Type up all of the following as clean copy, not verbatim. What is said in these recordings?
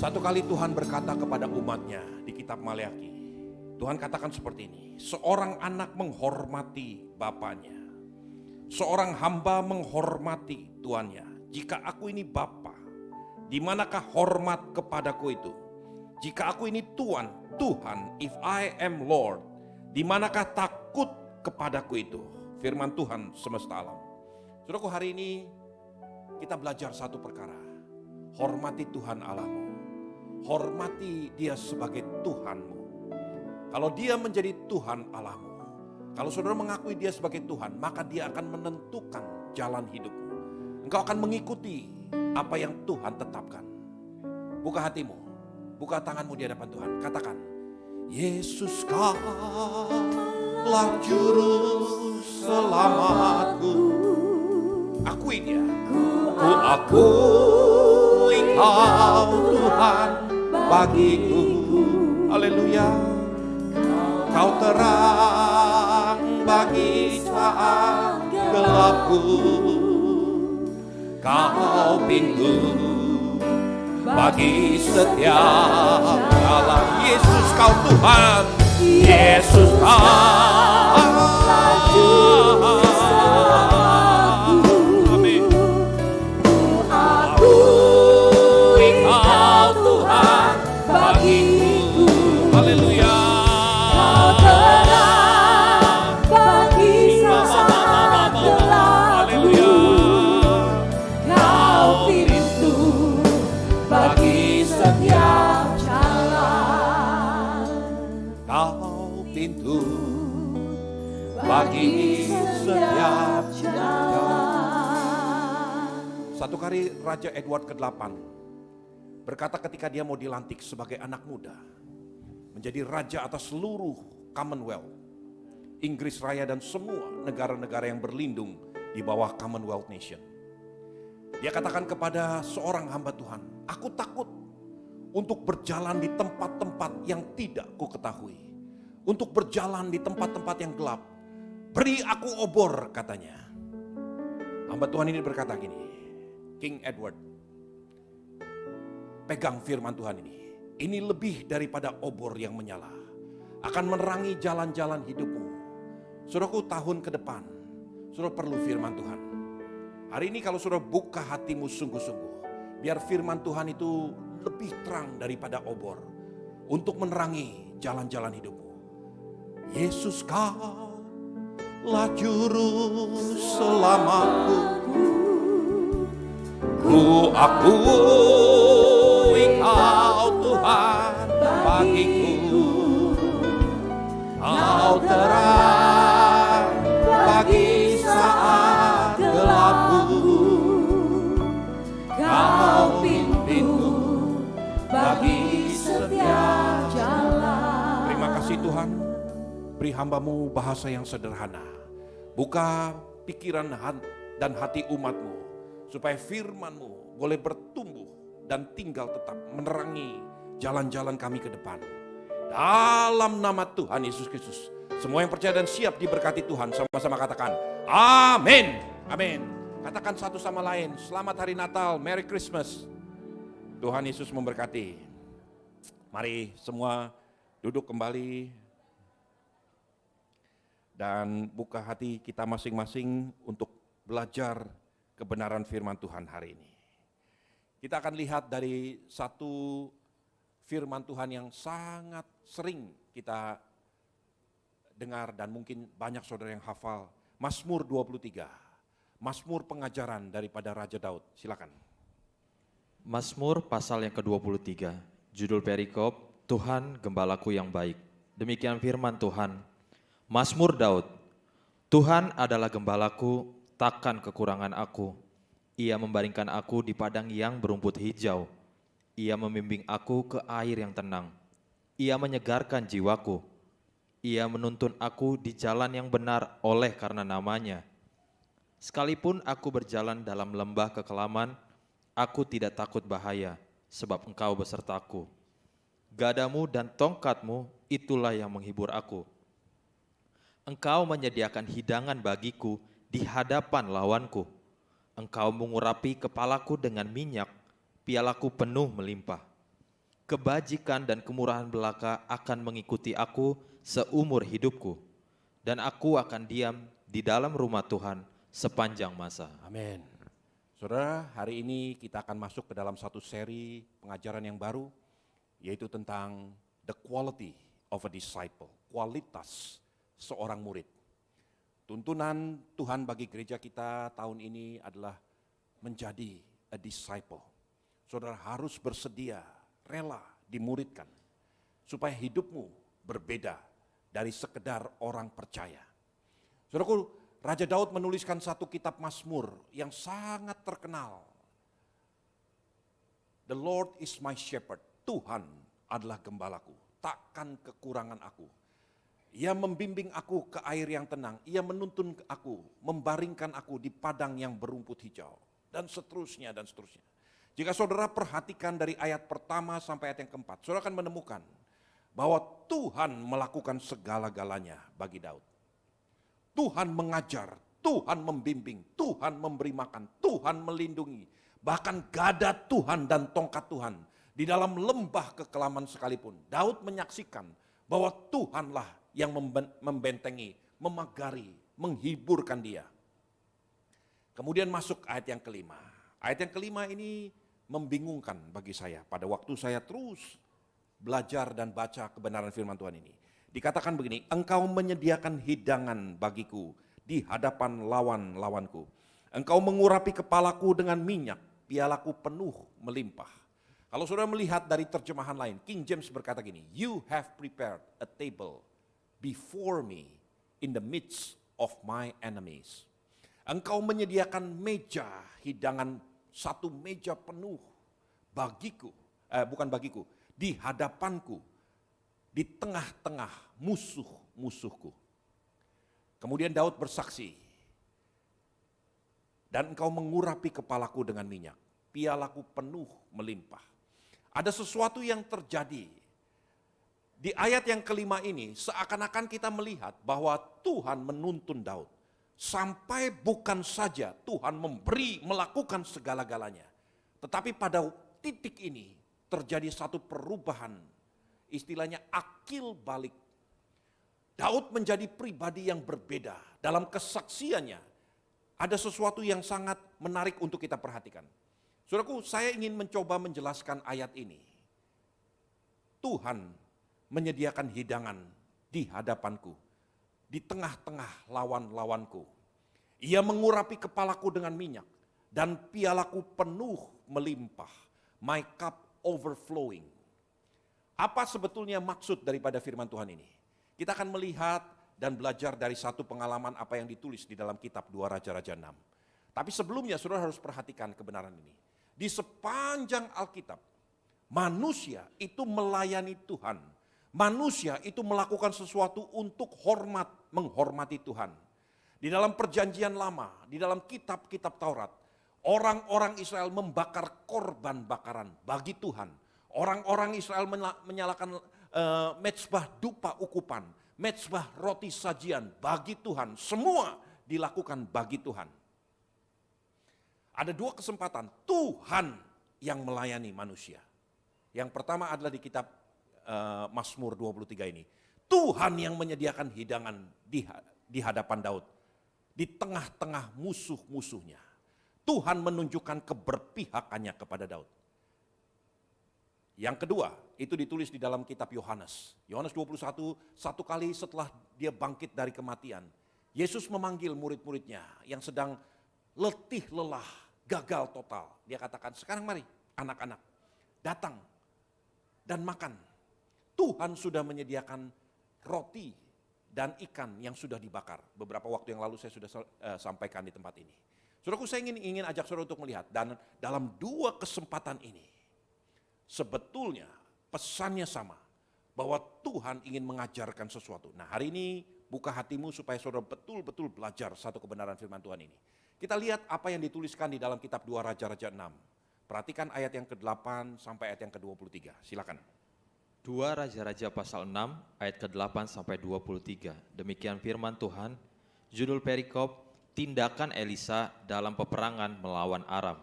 Satu kali Tuhan berkata kepada umatnya di kitab Maleakhi. Tuhan katakan seperti ini. Seorang anak menghormati bapaknya. Seorang hamba menghormati tuannya. Jika aku ini bapa, di manakah hormat kepadaku itu? Jika aku ini Tuhan, if I am Lord, di manakah takut kepadaku itu? Firman Tuhan semesta alam. Saudaraku, hari ini kita belajar satu perkara. Hormati Tuhan Allahmu. Hormati Dia sebagai Tuhanmu. Kalau Dia menjadi Tuhan Allahmu, kalau saudara mengakui Dia sebagai Tuhan, maka Dia akan menentukan jalan hidupmu. Engkau akan mengikuti apa yang Tuhan tetapkan. Buka hatimu, buka tanganmu di hadapan Tuhan. Katakan, Yesus kaulah juru selamatku. Akui Dia. Ku akui Kau Tuhan bagiku. Haleluya. Kau terang bagi saat gelapku. Kau pintu bagi setiap jalan. Yesus kau Tuhan. Yesus kau Tuhan. Amin. Akui kau Tuhan bagiku. Haleluya. Bagi setiap jalan. Satu kali Raja Edward ke-8 berkata ketika dia mau dilantik sebagai anak muda, menjadi raja atas seluruh Commonwealth, Inggris Raya dan semua negara-negara yang berlindung di bawah Commonwealth Nation. Dia katakan kepada seorang hamba Tuhan, aku takut untuk berjalan di tempat-tempat yang tidak ku ketahui. Untuk berjalan di tempat-tempat yang gelap. Beri aku obor, katanya. Hamba Tuhan ini berkata gini, King Edward, pegang firman Tuhan ini. Ini lebih daripada obor yang menyala. Akan menerangi jalan-jalan hidupmu. Saudaraku, tahun ke depan, saudara perlu firman Tuhan. Hari ini kalau saudara buka hatimu sungguh-sungguh, biar firman Tuhan itu lebih terang daripada obor. Untuk menerangi jalan-jalan hidupmu. Yesus kau lah juru selamatku. Ku akui Kau Tuhan bagiku. Kau terang bagi saat gelapku. Kau pintu bagi setiap jalan. Terima kasih Tuhan. Beri hambamu bahasa yang sederhana. Buka pikiran dan hati umatmu. Supaya firmanmu boleh bertumbuh dan tinggal tetap menerangi jalan-jalan kami ke depan. Dalam nama Tuhan Yesus Kristus. Semua yang percaya dan siap diberkati Tuhan. Sama-sama katakan amin. Amin. Katakan satu sama lain. Selamat hari Natal. Merry Christmas. Tuhan Yesus memberkati. Mari semua duduk kembali. Dan buka hati kita masing-masing untuk belajar kebenaran firman Tuhan hari ini. Kita akan lihat dari satu firman Tuhan yang sangat sering kita dengar dan mungkin banyak saudara yang hafal. Mazmur 23, Mazmur pengajaran daripada Raja Daud. Silakan. Mazmur pasal yang ke-23, judul perikop, Tuhan Gembalaku yang baik. Demikian firman Tuhan. Mazmur Daud, Tuhan adalah gembalaku, takkan kekurangan aku. Ia membaringkan aku di padang yang berumput hijau. Ia membimbing aku ke air yang tenang. Ia menyegarkan jiwaku. Ia menuntun aku di jalan yang benar oleh karena namanya. Sekalipun aku berjalan dalam lembah kekelaman, aku tidak takut bahaya, sebab Engkau besertaku. Gadamu dan tongkatmu, itulah yang menghibur aku. Engkau menyediakan hidangan bagiku di hadapan lawanku. Engkau mengurapi kepalaku dengan minyak, pialaku penuh melimpah. kebajikan dan kemurahan belaka akan mengikuti aku seumur hidupku, dan aku akan diam di dalam rumah Tuhan sepanjang masa. Amin. Saudara, hari ini kita akan masuk ke dalam satu seri pengajaran yang baru, yaitu tentang the quality of a disciple, kualitas seorang murid. Tuntunan Tuhan bagi gereja kita tahun ini adalah menjadi a disciple. Saudara harus bersedia, rela dimuridkan, supaya hidupmu berbeda dari sekedar orang percaya. Saudaraku, Raja Daud menuliskan satu kitab Mazmur yang sangat terkenal. The Lord is my shepherd, Tuhan adalah gembalaku, takkan kekurangan aku. Ia membimbing aku ke air yang tenang, ia menuntun aku, membaringkan aku di padang yang berumput hijau, dan seterusnya dan seterusnya. Jika saudara perhatikan dari ayat pertama sampai ayat yang keempat, saudara akan menemukan bahwa Tuhan melakukan segala-galanya bagi Daud. Tuhan mengajar, Tuhan membimbing, Tuhan memberi makan, Tuhan melindungi. Bahkan gada Tuhan dan tongkat Tuhan di dalam lembah kekelaman sekalipun. Daud menyaksikan bahwa Tuhanlah yang membentengi, memagari, menghiburkan dia. Kemudian masuk ayat yang kelima. Ayat yang kelima ini membingungkan bagi saya pada waktu saya terus belajar dan baca kebenaran firman Tuhan ini. Dikatakan begini, engkau menyediakan hidangan bagiku di hadapan lawan-lawanku. Engkau mengurapi kepalaku dengan minyak, pialaku penuh melimpah. Kalau saudara melihat dari terjemahan lain, King James berkata gini, you have prepared a table before me in the midst of my enemies. Engkau menyediakan meja, hidangan satu meja penuh bagiku, bukan bagiku, di hadapanku, di tengah-tengah musuh-musuhku. Kemudian Daud bersaksi, dan engkau mengurapi kepalaku dengan minyak, pialaku penuh melimpah. Ada sesuatu yang terjadi di ayat yang kelima ini, seakan-akan kita melihat bahwa Tuhan menuntun Daud. Sampai bukan saja Tuhan melakukan segala-galanya. Tetapi pada titik ini terjadi satu perubahan, istilahnya akil balik. Daud menjadi pribadi yang berbeda. Dalam kesaksiannya ada sesuatu yang sangat menarik untuk kita perhatikan. Saudaraku, saya ingin mencoba menjelaskan ayat ini. Tuhan menyediakan hidangan di hadapanku, di tengah-tengah lawan-lawanku. Ia mengurapi kepalaku dengan minyak, dan pialaku penuh melimpah. My cup overflowing. Apa sebetulnya maksud daripada firman Tuhan ini? Kita akan melihat dan belajar dari satu pengalaman apa yang ditulis di dalam kitab 2 Raja-Raja 6. Tapi sebelumnya saudara harus perhatikan kebenaran ini. Di sepanjang Alkitab, manusia itu melayani Tuhan. Manusia itu melakukan sesuatu untuk menghormati Tuhan. Di dalam perjanjian lama, di dalam kitab-kitab Taurat, orang-orang Israel membakar korban bakaran bagi Tuhan. Orang-orang Israel menyalakan mezbah dupa ukupan, mezbah roti sajian bagi Tuhan. Semua dilakukan bagi Tuhan. Ada dua kesempatan Tuhan yang melayani manusia. Yang pertama adalah di kitab Mazmur 23 ini. Tuhan yang menyediakan hidangan di hadapan Daud. Di tengah-tengah musuh-musuhnya. Tuhan menunjukkan keberpihakannya kepada Daud. Yang kedua, itu ditulis di dalam kitab Yohanes. Yohanes 21, satu kali setelah dia bangkit dari kematian, Yesus memanggil murid-muridnya yang sedang letih lelah, gagal total. Dia katakan, sekarang mari anak-anak, datang dan makan. Tuhan sudah menyediakan roti dan ikan yang sudah dibakar. Beberapa waktu yang lalu saya sudah sampaikan di tempat ini. Saudaraku, saya ingin ajak saudara untuk melihat, dan dalam dua kesempatan ini, sebetulnya pesannya sama, bahwa Tuhan ingin mengajarkan sesuatu. Nah, hari ini buka hatimu supaya saudara betul-betul belajar satu kebenaran firman Tuhan ini. Kita lihat apa yang dituliskan di dalam kitab 2 Raja-Raja 6. Perhatikan ayat yang ke-8 sampai ayat yang ke-23. Silakan. 2 Raja-Raja pasal 6 ayat ke-8 sampai 23. Demikian firman Tuhan, judul perikop, tindakan Elisa dalam peperangan melawan Aram.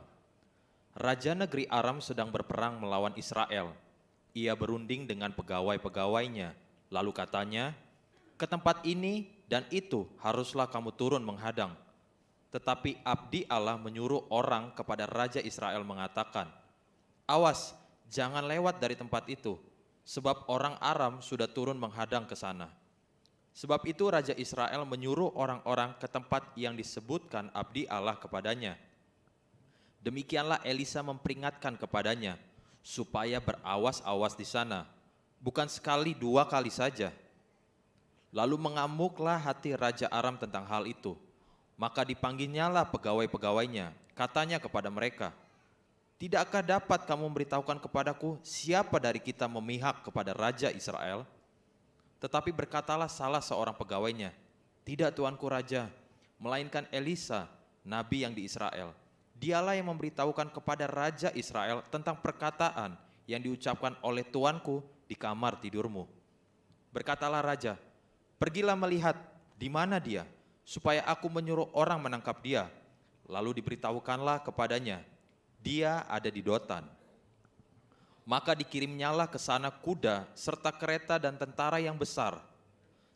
Raja negeri Aram sedang berperang melawan Israel. Ia berunding dengan pegawai-pegawainya, lalu katanya, "Ke tempat ini dan itu haruslah kamu turun menghadang." Tetapi abdi Allah menyuruh orang kepada Raja Israel mengatakan, "Awas, jangan lewat dari tempat itu, sebab orang Aram sudah turun menghadang ke sana." Sebab itu Raja Israel menyuruh orang-orang ke tempat yang disebutkan abdi Allah kepadanya. Demikianlah Elisa memperingatkan kepadanya, supaya berawas-awas di sana, bukan sekali 2 kali saja. Lalu mengamuklah hati Raja Aram tentang hal itu. Maka dipanggilnyalah pegawai-pegawainya, katanya kepada mereka, "Tidakkah dapat kamu memberitahukan kepadaku siapa dari kita memihak kepada Raja Israel?" Tetapi berkatalah salah seorang pegawainya, "Tidak, tuanku raja, melainkan Elisa, nabi yang di Israel. Dialah yang memberitahukan kepada Raja Israel tentang perkataan yang diucapkan oleh tuanku di kamar tidurmu." Berkatalah raja, "Pergilah melihat di mana dia, supaya aku menyuruh orang menangkap dia." Lalu diberitahukanlah kepadanya, "Dia ada di Dotan." Maka dikirimnyalah ke sana kuda serta kereta dan tentara yang besar.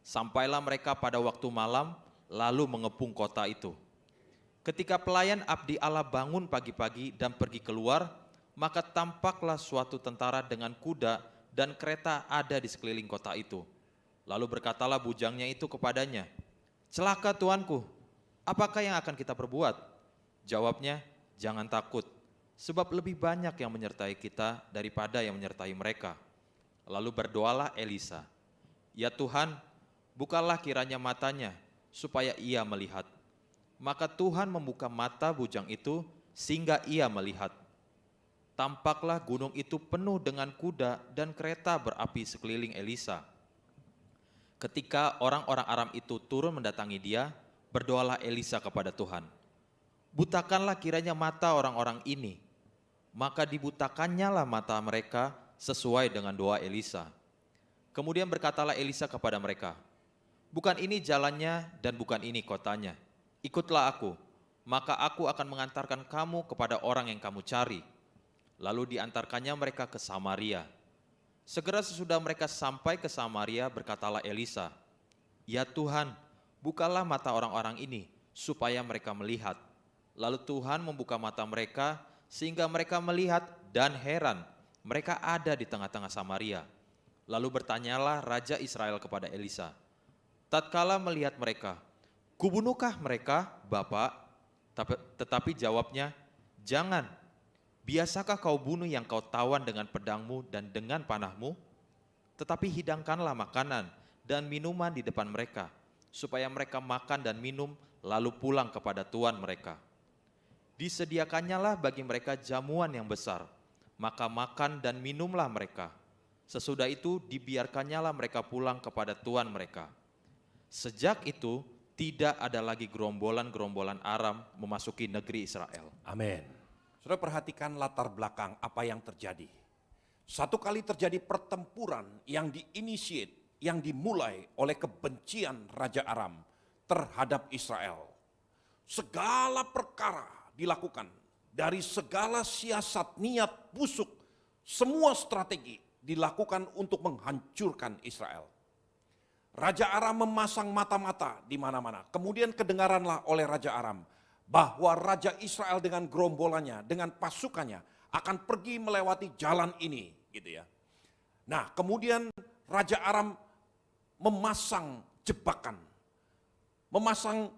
Sampailah mereka pada waktu malam, lalu mengepung kota itu. Ketika pelayan abdi Allah bangun pagi-pagi dan pergi keluar, maka tampaklah suatu tentara dengan kuda dan kereta ada di sekeliling kota itu. Lalu berkatalah bujangnya itu kepadanya, "Celaka tuanku, apakah yang akan kita perbuat?" Jawabnya, "Jangan takut, sebab lebih banyak yang menyertai kita daripada yang menyertai mereka." Lalu berdoalah Elisa, "Ya Tuhan, bukalah kiranya matanya, supaya ia melihat." Maka Tuhan membuka mata bujang itu, sehingga ia melihat. Tampaklah gunung itu penuh dengan kuda dan kereta berapi sekeliling Elisa. Ketika orang-orang Aram itu turun mendatangi dia, berdoalah Elisa kepada Tuhan, "Butakanlah kiranya mata orang-orang ini." Maka dibutakannya lah mata mereka sesuai dengan doa Elisa. Kemudian berkatalah Elisa kepada mereka, "Bukan ini jalannya dan bukan ini kotanya. Ikutlah aku, maka aku akan mengantarkan kamu kepada orang yang kamu cari." Lalu diantarkannya mereka ke Samaria. Segera sesudah mereka sampai ke Samaria, berkatalah Elisa, "Ya Tuhan, bukalah mata orang-orang ini, supaya mereka melihat." Lalu Tuhan membuka mata mereka, sehingga mereka melihat dan heran, mereka ada di tengah-tengah Samaria. Lalu bertanyalah Raja Israel kepada Elisa, tatkala melihat mereka, "Kubunuhkah mereka, Bapak?" Tetapi jawabnya, "Jangan, biasakah kau bunuh yang kau tawan dengan pedangmu dan dengan panahmu? Tetapi hidangkanlah makanan dan minuman di depan mereka, supaya mereka makan dan minum lalu pulang kepada tuan mereka." Disediakannyalah bagi mereka jamuan yang besar, maka makan dan minumlah mereka. Sesudah itu dibiarkannyalah mereka pulang kepada tuan mereka. Sejak itu tidak ada lagi gerombolan-gerombolan Aram memasuki negeri Israel. Amin. Saudara perhatikan latar belakang apa yang terjadi. Satu kali terjadi pertempuran yang diinisiate, yang dimulai oleh kebencian Raja Aram terhadap Israel. Segala perkara dilakukan, dari segala siasat, niat busuk, semua strategi dilakukan untuk menghancurkan Israel. Raja Aram memasang mata-mata di mana-mana. Kemudian kedengaranlah oleh Raja Aram bahwa Raja Israel dengan gerombolannya, dengan pasukannya akan pergi melewati jalan ini, gitu ya. Nah, kemudian Raja Aram memasang jebakan, memasang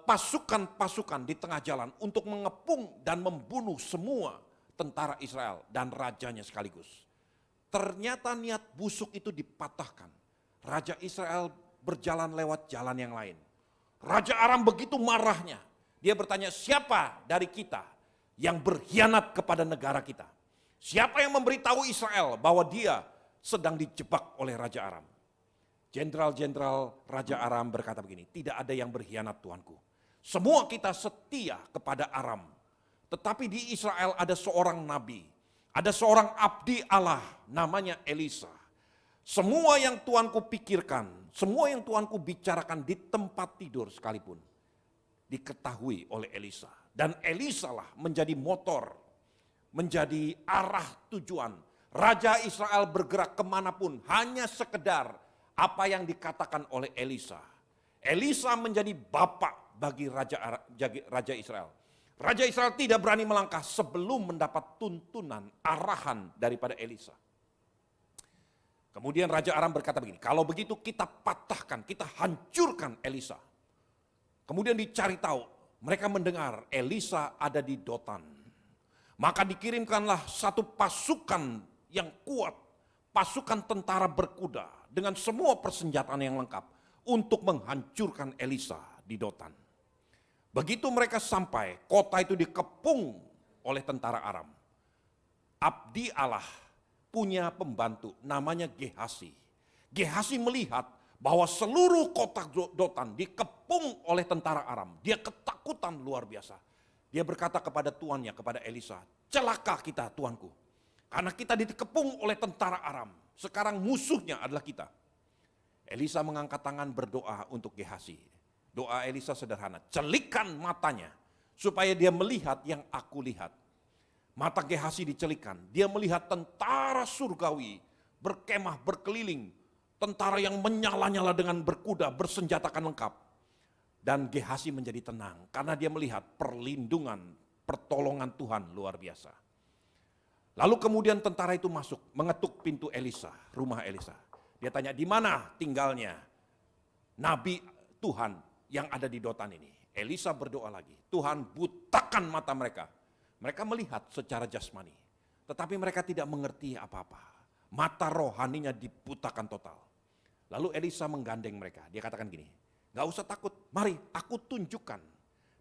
pasukan-pasukan di tengah jalan untuk mengepung dan membunuh semua tentara Israel dan rajanya sekaligus. Ternyata niat busuk itu dipatahkan. Raja Israel berjalan lewat jalan yang lain. Raja Aram begitu marahnya. Dia bertanya, siapa dari kita yang berkhianat kepada negara kita? Siapa yang memberitahu Israel bahwa dia sedang dijebak oleh Raja Aram? Jenderal-jenderal Raja Aram berkata begini, tidak ada yang berkhianat tuanku. Semua kita setia kepada Aram. Tetapi di Israel ada seorang nabi, ada seorang abdi Allah namanya Elisa. Semua yang tuanku pikirkan, semua yang tuanku bicarakan di tempat tidur sekalipun, diketahui oleh Elisa. Dan Elisa lah menjadi motor, menjadi arah tujuan Raja Israel bergerak kemanapun hanya sekedar apa yang dikatakan oleh Elisa. Elisa menjadi bapak bagi Raja Israel. Raja Israel tidak berani melangkah sebelum mendapat tuntunan, arahan daripada Elisa. Kemudian Raja Aram berkata begini, kalau begitu kita patahkan, kita hancurkan Elisa. Kemudian dicari tahu, mereka mendengar Elisa ada di Dotan. Maka dikirimkanlah satu pasukan yang kuat, pasukan tentara berkuda dengan semua persenjataan yang lengkap untuk menghancurkan Elisa di Dotan. Begitu mereka sampai, kota itu dikepung oleh tentara Aram. Abdi Allah punya pembantu namanya Gehasi. Gehasi melihat bahwa seluruh kota Dotan dikepung oleh tentara Aram. Dia ketakutan luar biasa. Dia berkata kepada tuannya, kepada Elisa, celaka kita tuanku. Karena kita dikepung oleh tentara Aram. Sekarang musuhnya adalah kita. Elisa mengangkat tangan berdoa untuk Gehasi. Doa Elisa sederhana, celikan matanya supaya dia melihat yang aku lihat. Mata Gehasi dicelikan, dia melihat tentara surgawi berkemah berkeliling, tentara yang menyala-nyala dengan berkuda, bersenjatakan lengkap. Dan Gehasi menjadi tenang karena dia melihat perlindungan, pertolongan Tuhan luar biasa. Lalu kemudian tentara itu masuk, mengetuk pintu Elisa, rumah Elisa. Dia tanya, di mana tinggalnya Nabi Tuhan yang ada di Dotan ini? Elisa berdoa lagi, Tuhan butakan mata mereka. Mereka melihat secara jasmani, tetapi mereka tidak mengerti apa-apa. Mata rohaninya dibutakan total. Lalu Elisa menggandeng mereka, dia katakan gini, gak usah takut, mari aku tunjukkan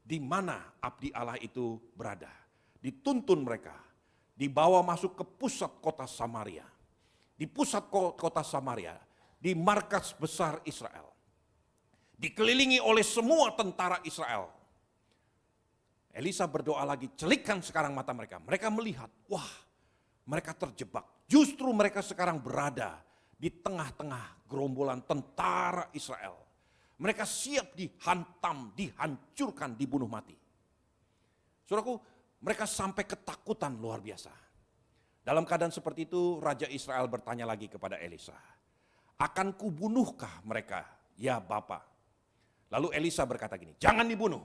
di mana abdi Allah itu berada. Dituntun mereka, dibawa masuk ke pusat kota Samaria. Di pusat kota Samaria, di markas besar Israel. Dikelilingi oleh semua tentara Israel. Elisa berdoa lagi, celikan sekarang mata mereka. Mereka melihat, wah mereka terjebak. Justru mereka sekarang berada di tengah-tengah gerombolan tentara Israel. Mereka siap dihantam, dihancurkan, dibunuh mati. Saudaraku, mereka sampai ketakutan luar biasa. Dalam keadaan seperti itu, Raja Israel bertanya lagi kepada Elisa, akan kubunuhkah mereka, ya Bapa? Lalu Elisa berkata gini, jangan dibunuh.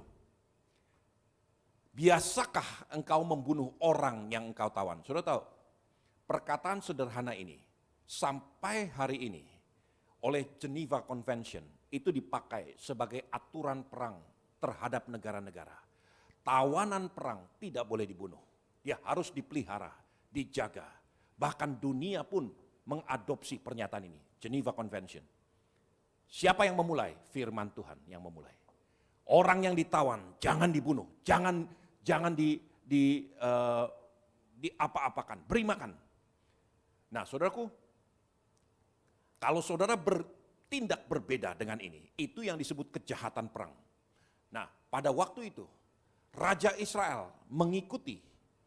Biasakah engkau membunuh orang yang engkau tawan? Sudah tahu, perkataan sederhana ini sampai hari ini oleh Geneva Convention itu dipakai sebagai aturan perang terhadap negara-negara. Tawanan perang tidak boleh dibunuh. Dia harus dipelihara, dijaga. Bahkan dunia pun mengadopsi pernyataan ini, Geneva Convention. Siapa yang memulai? Firman Tuhan yang memulai. Orang yang ditawan jangan dibunuh, jangan apa-apakan, beri makan. Nah, saudaraku, kalau saudara bertindak berbeda dengan ini, itu yang disebut kejahatan perang. Nah, pada waktu itu Raja Israel mengikuti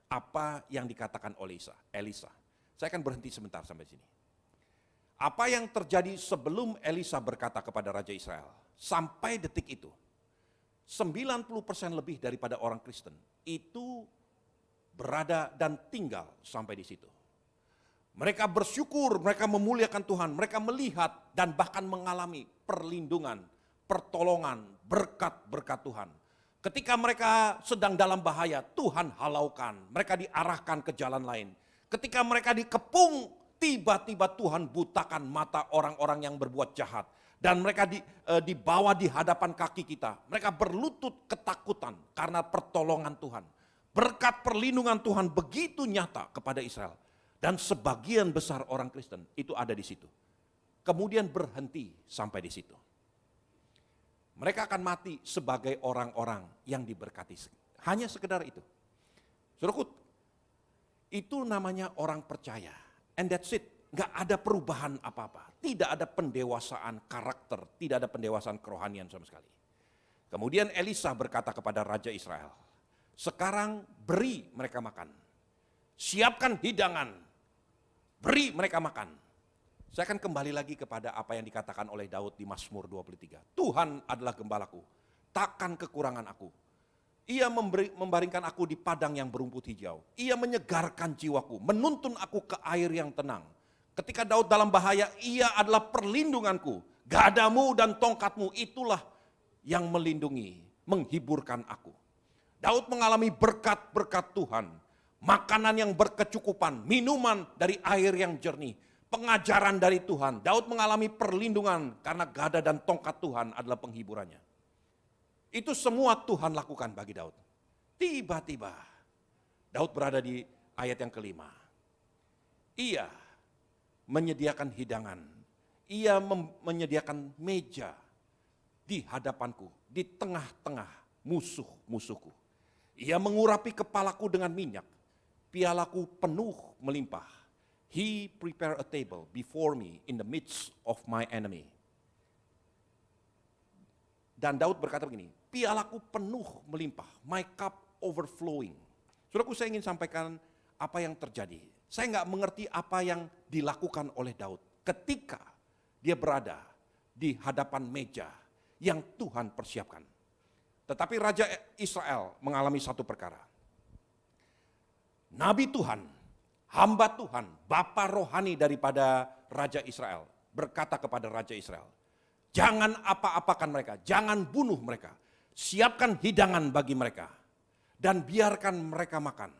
apa yang dikatakan oleh Elisa. Saya akan berhenti sebentar sampai sini. Apa yang terjadi sebelum Elisa berkata kepada Raja Israel, sampai detik itu, 90% lebih daripada orang Kristen itu berada dan tinggal sampai di situ. Mereka bersyukur, mereka memuliakan Tuhan, mereka melihat dan bahkan mengalami perlindungan, pertolongan, berkat-berkat Tuhan. Ketika mereka sedang dalam bahaya, Tuhan halaukan, mereka diarahkan ke jalan lain. Ketika mereka dikepung, tiba-tiba Tuhan butakan mata orang-orang yang berbuat jahat. Dan mereka dibawa di hadapan kaki kita. Mereka berlutut ketakutan karena pertolongan Tuhan. Berkat perlindungan Tuhan begitu nyata kepada Israel. Dan sebagian besar orang Kristen itu ada di situ. Kemudian berhenti sampai di situ. Mereka akan mati sebagai orang-orang yang diberkati. Hanya sekedar itu. Saudaraku, itu namanya orang percaya. And that's it. Nggak ada perubahan apa-apa. Tidak ada pendewasaan karakter. Tidak ada pendewasaan kerohanian sama sekali. Kemudian Elisa berkata kepada Raja Israel, sekarang beri mereka makan. Siapkan hidangan. Beri mereka makan. Saya akan kembali lagi kepada apa yang dikatakan oleh Daud di Mazmur 23. Tuhan adalah gembalaku, takkan kekurangan aku. Ia membaringkan aku di padang yang berumput hijau. Ia menyegarkan jiwaku, menuntun aku ke air yang tenang. Ketika Daud dalam bahaya, ia adalah perlindunganku. Gadamu dan tongkatmu itulah yang melindungi, menghiburkan aku. Daud mengalami berkat-berkat Tuhan. Makanan yang berkecukupan, minuman dari air yang jernih, pengajaran dari Tuhan. Daud mengalami perlindungan karena gada dan tongkat Tuhan adalah penghiburannya. Itu semua Tuhan lakukan bagi Daud. Tiba-tiba Daud berada di ayat yang kelima. Ia menyediakan hidangan. Ia menyediakan meja di hadapanku, di tengah-tengah musuh-musuhku. Ia mengurapi kepalaku dengan minyak. Pialaku penuh melimpah. He prepare a table before me in the midst of my enemy. Dan Daud berkata begini, pialaku penuh melimpah, my cup overflowing. Saudaraku, saya ingin sampaikan apa yang terjadi. Saya nggak mengerti apa yang dilakukan oleh Daud ketika dia berada di hadapan meja yang Tuhan persiapkan. Tetapi Raja Israel mengalami satu perkara. Nabi Tuhan, hamba Tuhan, bapa rohani daripada Raja Israel, berkata kepada Raja Israel, jangan apa-apakan mereka, jangan bunuh mereka. Siapkan hidangan bagi mereka dan biarkan mereka makan.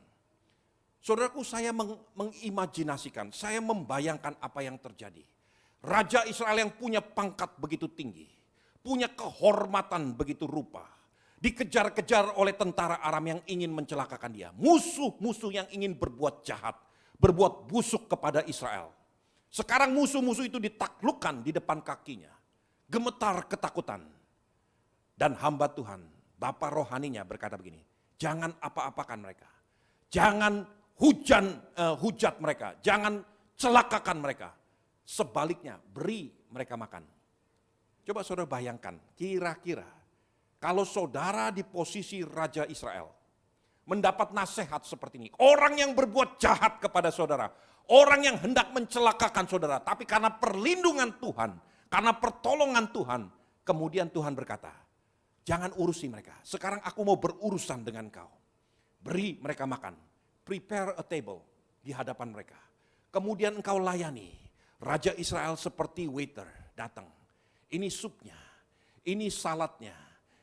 Saudaraku, saya mengimajinasikan, saya membayangkan apa yang terjadi. Raja Israel yang punya pangkat begitu tinggi, punya kehormatan begitu rupa, dikejar-kejar oleh tentara Aram yang ingin mencelakakan dia. Musuh-musuh yang ingin berbuat jahat, berbuat busuk kepada Israel. Sekarang musuh-musuh itu ditaklukkan di depan kakinya. Gemetar ketakutan. Dan hamba Tuhan, bapa rohaninya berkata begini, jangan apa-apakan mereka. Jangan hujat mereka, jangan celakakan mereka. Sebaliknya, beri mereka makan. Coba saudara bayangkan, kira-kira kalau saudara di posisi Raja Israel, mendapat nasihat seperti ini. Orang yang berbuat jahat kepada saudara, orang yang hendak mencelakakan saudara, tapi karena perlindungan Tuhan, karena pertolongan Tuhan, kemudian Tuhan berkata, jangan urusi mereka. Sekarang aku mau berurusan dengan kau. Beri mereka makan. Prepare a table di hadapan mereka. Kemudian engkau layani. Raja Israel seperti waiter datang. Ini supnya, ini saladnya,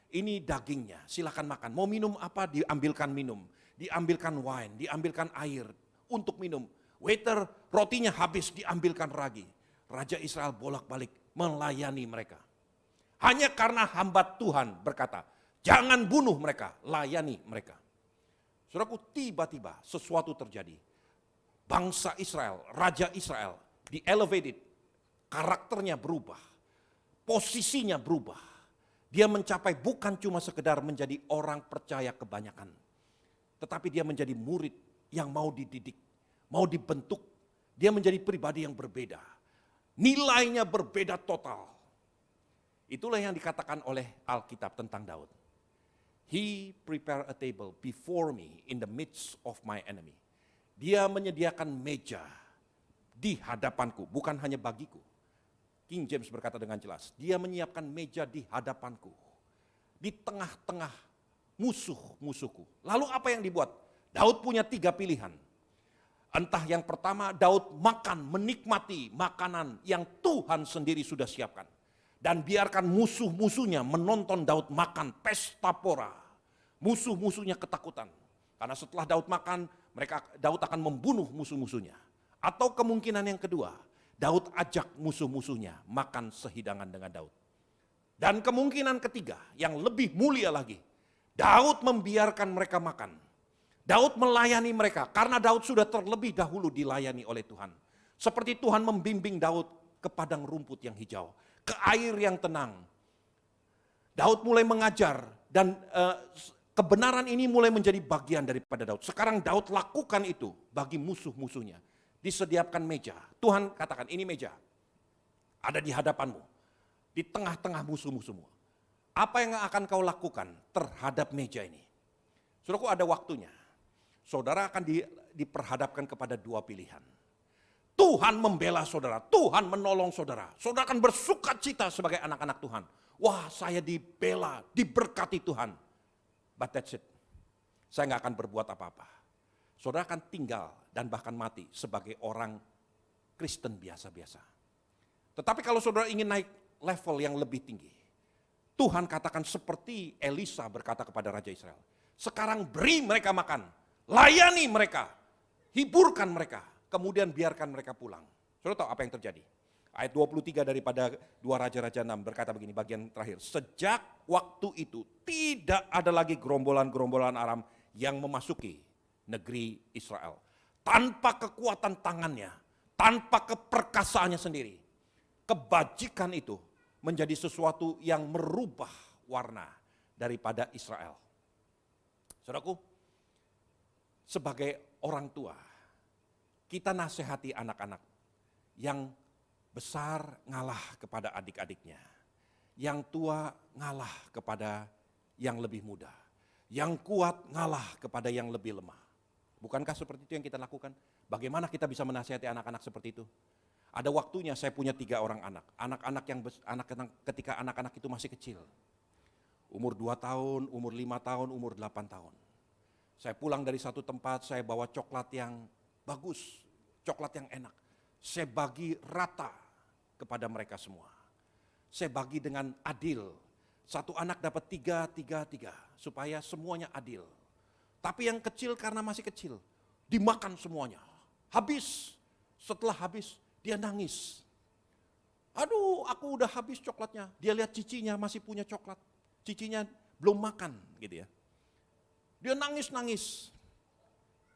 ini dagingnya. Silakan makan. Mau minum apa? Diambilkan minum. Diambilkan wine, diambilkan air untuk minum. Waiter, rotinya habis, diambilkan lagi. Raja Israel bolak-balik melayani mereka. Hanya karena hamba Tuhan berkata, jangan bunuh mereka, layani mereka. Saudaraku, tiba-tiba sesuatu terjadi. Bangsa Israel, Raja Israel, di-elevated, karakternya berubah, posisinya berubah. Dia mencapai bukan cuma sekedar menjadi orang percaya kebanyakan, tetapi dia menjadi murid yang mau dididik, mau dibentuk. Dia menjadi pribadi yang berbeda. Nilainya berbeda total. Itulah yang dikatakan oleh Alkitab tentang Daud. He prepare a table before me in the midst of my enemy. Dia menyediakan meja di hadapanku, bukan hanya bagiku. King James berkata dengan jelas, dia menyiapkan meja di hadapanku, di tengah-tengah musuh-musuhku. Lalu apa yang dibuat? Daud punya 3 pilihan. Entah yang pertama, Daud makan, menikmati makanan yang Tuhan sendiri sudah siapkan. Dan biarkan musuh-musuhnya menonton Daud makan pesta pora. Musuh-musuhnya ketakutan. Karena setelah Daud makan, Daud akan membunuh musuh-musuhnya. Atau kemungkinan yang kedua, Daud ajak musuh-musuhnya makan sehidangan dengan Daud. Dan kemungkinan ketiga yang lebih mulia lagi, Daud membiarkan mereka makan. Daud melayani mereka karena Daud sudah terlebih dahulu dilayani oleh Tuhan. Seperti Tuhan membimbing Daud ke padang rumput yang hijau, ke air yang tenang. Daud mulai mengajar dan kebenaran ini mulai menjadi bagian daripada Daud. Sekarang Daud lakukan itu bagi musuh-musuhnya. Disediakan meja. Tuhan katakan, ini meja. Ada di hadapanmu. Di tengah-tengah musuh-musuhmu. Apa yang akan kau lakukan terhadap meja ini? Saudaraku, ada waktunya. Saudara akan diperhadapkan kepada 2 pilihan. Tuhan membela saudara. Tuhan menolong saudara. Saudara akan bersuka cita sebagai anak-anak Tuhan. Wah, saya dibela, diberkati Tuhan. But that's it. saya nggak akan berbuat apa-apa. Saudara akan tinggal dan bahkan mati sebagai orang Kristen biasa-biasa. Tetapi kalau saudara ingin naik level yang lebih tinggi, Tuhan katakan seperti Elisa berkata kepada Raja Israel, sekarang beri mereka makan, layani mereka, hiburkan mereka, kemudian biarkan mereka pulang. Saudara tahu apa yang terjadi? Ayat 23 daripada 2 Raja-Raja 6 berkata begini, bagian terakhir. Sejak waktu itu tidak ada lagi gerombolan-gerombolan Aram yang memasuki negeri Israel. Tanpa kekuatan tangannya, tanpa keperkasaannya sendiri. Kebajikan itu menjadi sesuatu yang merubah warna daripada Israel. Saudaraku, sebagai orang tua, kita nasihati anak-anak yang besar ngalah kepada adik-adiknya, yang tua ngalah kepada yang lebih muda, yang kuat ngalah kepada yang lebih lemah. Bukankah seperti itu yang kita lakukan? Bagaimana kita bisa menasihati anak-anak seperti itu? Ada waktunya saya punya 3 orang anak. Ketika anak-anak itu masih kecil. Umur 2 tahun, umur 5 tahun, umur 8 tahun. Saya pulang dari satu tempat, saya bawa coklat yang bagus, coklat yang enak. Saya bagi rata kepada mereka semua. Saya bagi dengan adil. Satu anak dapat 3, supaya semuanya adil. Tapi yang kecil karena masih kecil, dimakan semuanya. Habis, setelah habis dia nangis. Aduh, aku udah habis coklatnya. Dia lihat cicinya masih punya coklat. Cicinya belum makan gitu ya. Dia nangis-nangis.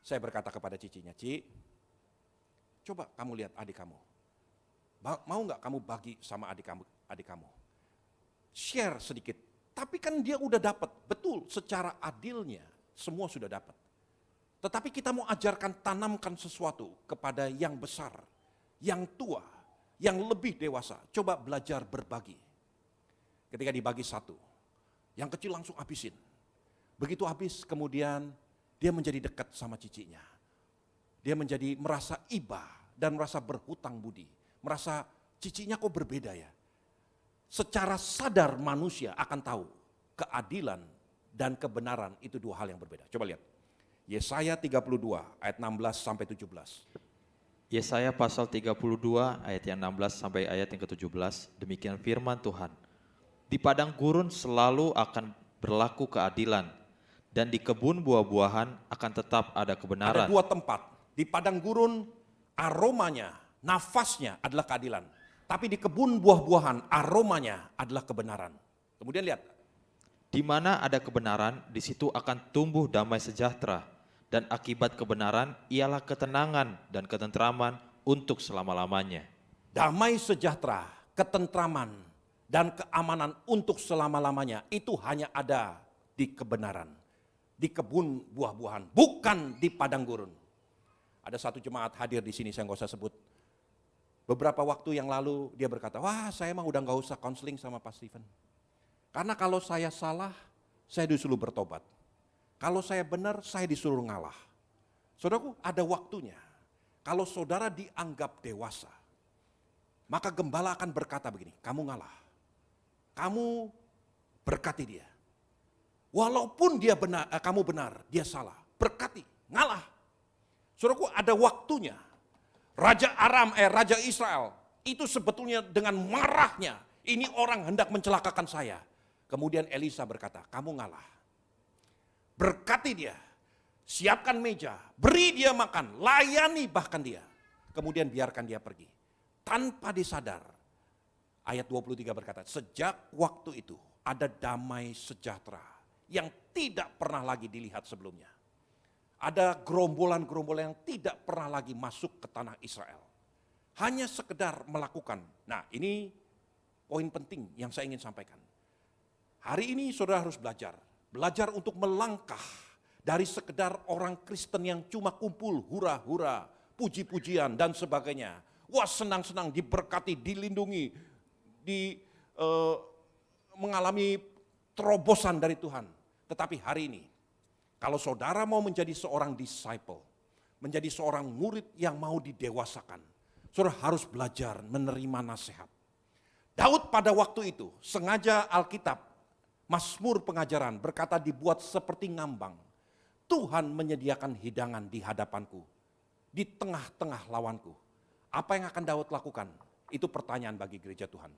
Saya berkata kepada cicinya, Ci, coba kamu lihat adik kamu. Mau nggak kamu bagi sama adik kamu? Share sedikit. Tapi kan dia udah dapat, betul secara adilnya semua sudah dapat. Tetapi kita mau ajarkan, tanamkan sesuatu kepada yang besar, yang tua, yang lebih dewasa. Coba belajar berbagi. Ketika dibagi 1, yang kecil langsung habisin. Begitu habis kemudian dia menjadi dekat sama cicinya. Dia menjadi merasa iba dan merasa berhutang budi. Merasa cicinya kok berbeda ya. Secara sadar manusia akan tahu keadilan dan kebenaran itu 2 hal yang berbeda. Coba lihat. Yesaya 32 ayat 16 sampai 17. Yesaya pasal 32 ayat yang 16 sampai ayat yang ke-17. Demikian firman Tuhan. Di padang gurun selalu akan berlaku keadilan, dan di kebun buah-buahan akan tetap ada kebenaran. Ada 2 tempat. Di padang gurun aromanya, nafasnya adalah keadilan. Tapi di kebun buah-buahan aromanya adalah kebenaran. Kemudian lihat. Di mana ada kebenaran, di situ akan tumbuh damai sejahtera. Dan akibat kebenaran ialah ketenangan dan ketentraman untuk selama-lamanya. Damai sejahtera, ketentraman, dan keamanan untuk selama-lamanya itu hanya ada di kebenaran. Di kebun buah-buahan, bukan di padang gurun. Ada satu jemaat hadir di sini, saya nggak usah sebut. Beberapa waktu yang lalu dia berkata, wah saya mah udah nggak usah konseling sama Pak Stephen. Karena kalau saya salah, saya disuruh bertobat. Kalau saya benar, saya disuruh ngalah. Saudaraku, ada waktunya. Kalau saudara dianggap dewasa, maka gembala akan berkata begini, kamu ngalah. Kamu berkati dia. Walaupun dia benar, kamu benar, dia salah. Berkati, ngalah. Saudaraku, ada waktunya. Raja Israel itu sebetulnya dengan marahnya, ini orang hendak mencelakakan saya. Kemudian Elisa berkata, kamu ngalah. Berkati dia, siapkan meja, beri dia makan, layani bahkan dia. Kemudian biarkan dia pergi. Tanpa disadar, ayat 23 berkata, sejak waktu itu ada damai sejahtera yang tidak pernah lagi dilihat sebelumnya. Ada gerombolan-gerombolan yang tidak pernah lagi masuk ke tanah Israel. Hanya sekedar melakukan. Nah, ini poin penting yang saya ingin sampaikan. Hari ini saudara harus belajar. Belajar untuk melangkah dari sekedar orang Kristen yang cuma kumpul hura-hura, puji-pujian dan sebagainya. Wah, senang-senang diberkati, dilindungi, mengalami terobosan dari Tuhan. Tetapi hari ini, kalau saudara mau menjadi seorang disciple, menjadi seorang murid yang mau didewasakan, saudara harus belajar menerima nasihat. Daud pada waktu itu, sengaja Alkitab, Mazmur pengajaran berkata dibuat seperti ngambang. Tuhan menyediakan hidangan di hadapanku, di tengah-tengah lawanku. Apa yang akan Daud lakukan? Itu pertanyaan bagi gereja Tuhan.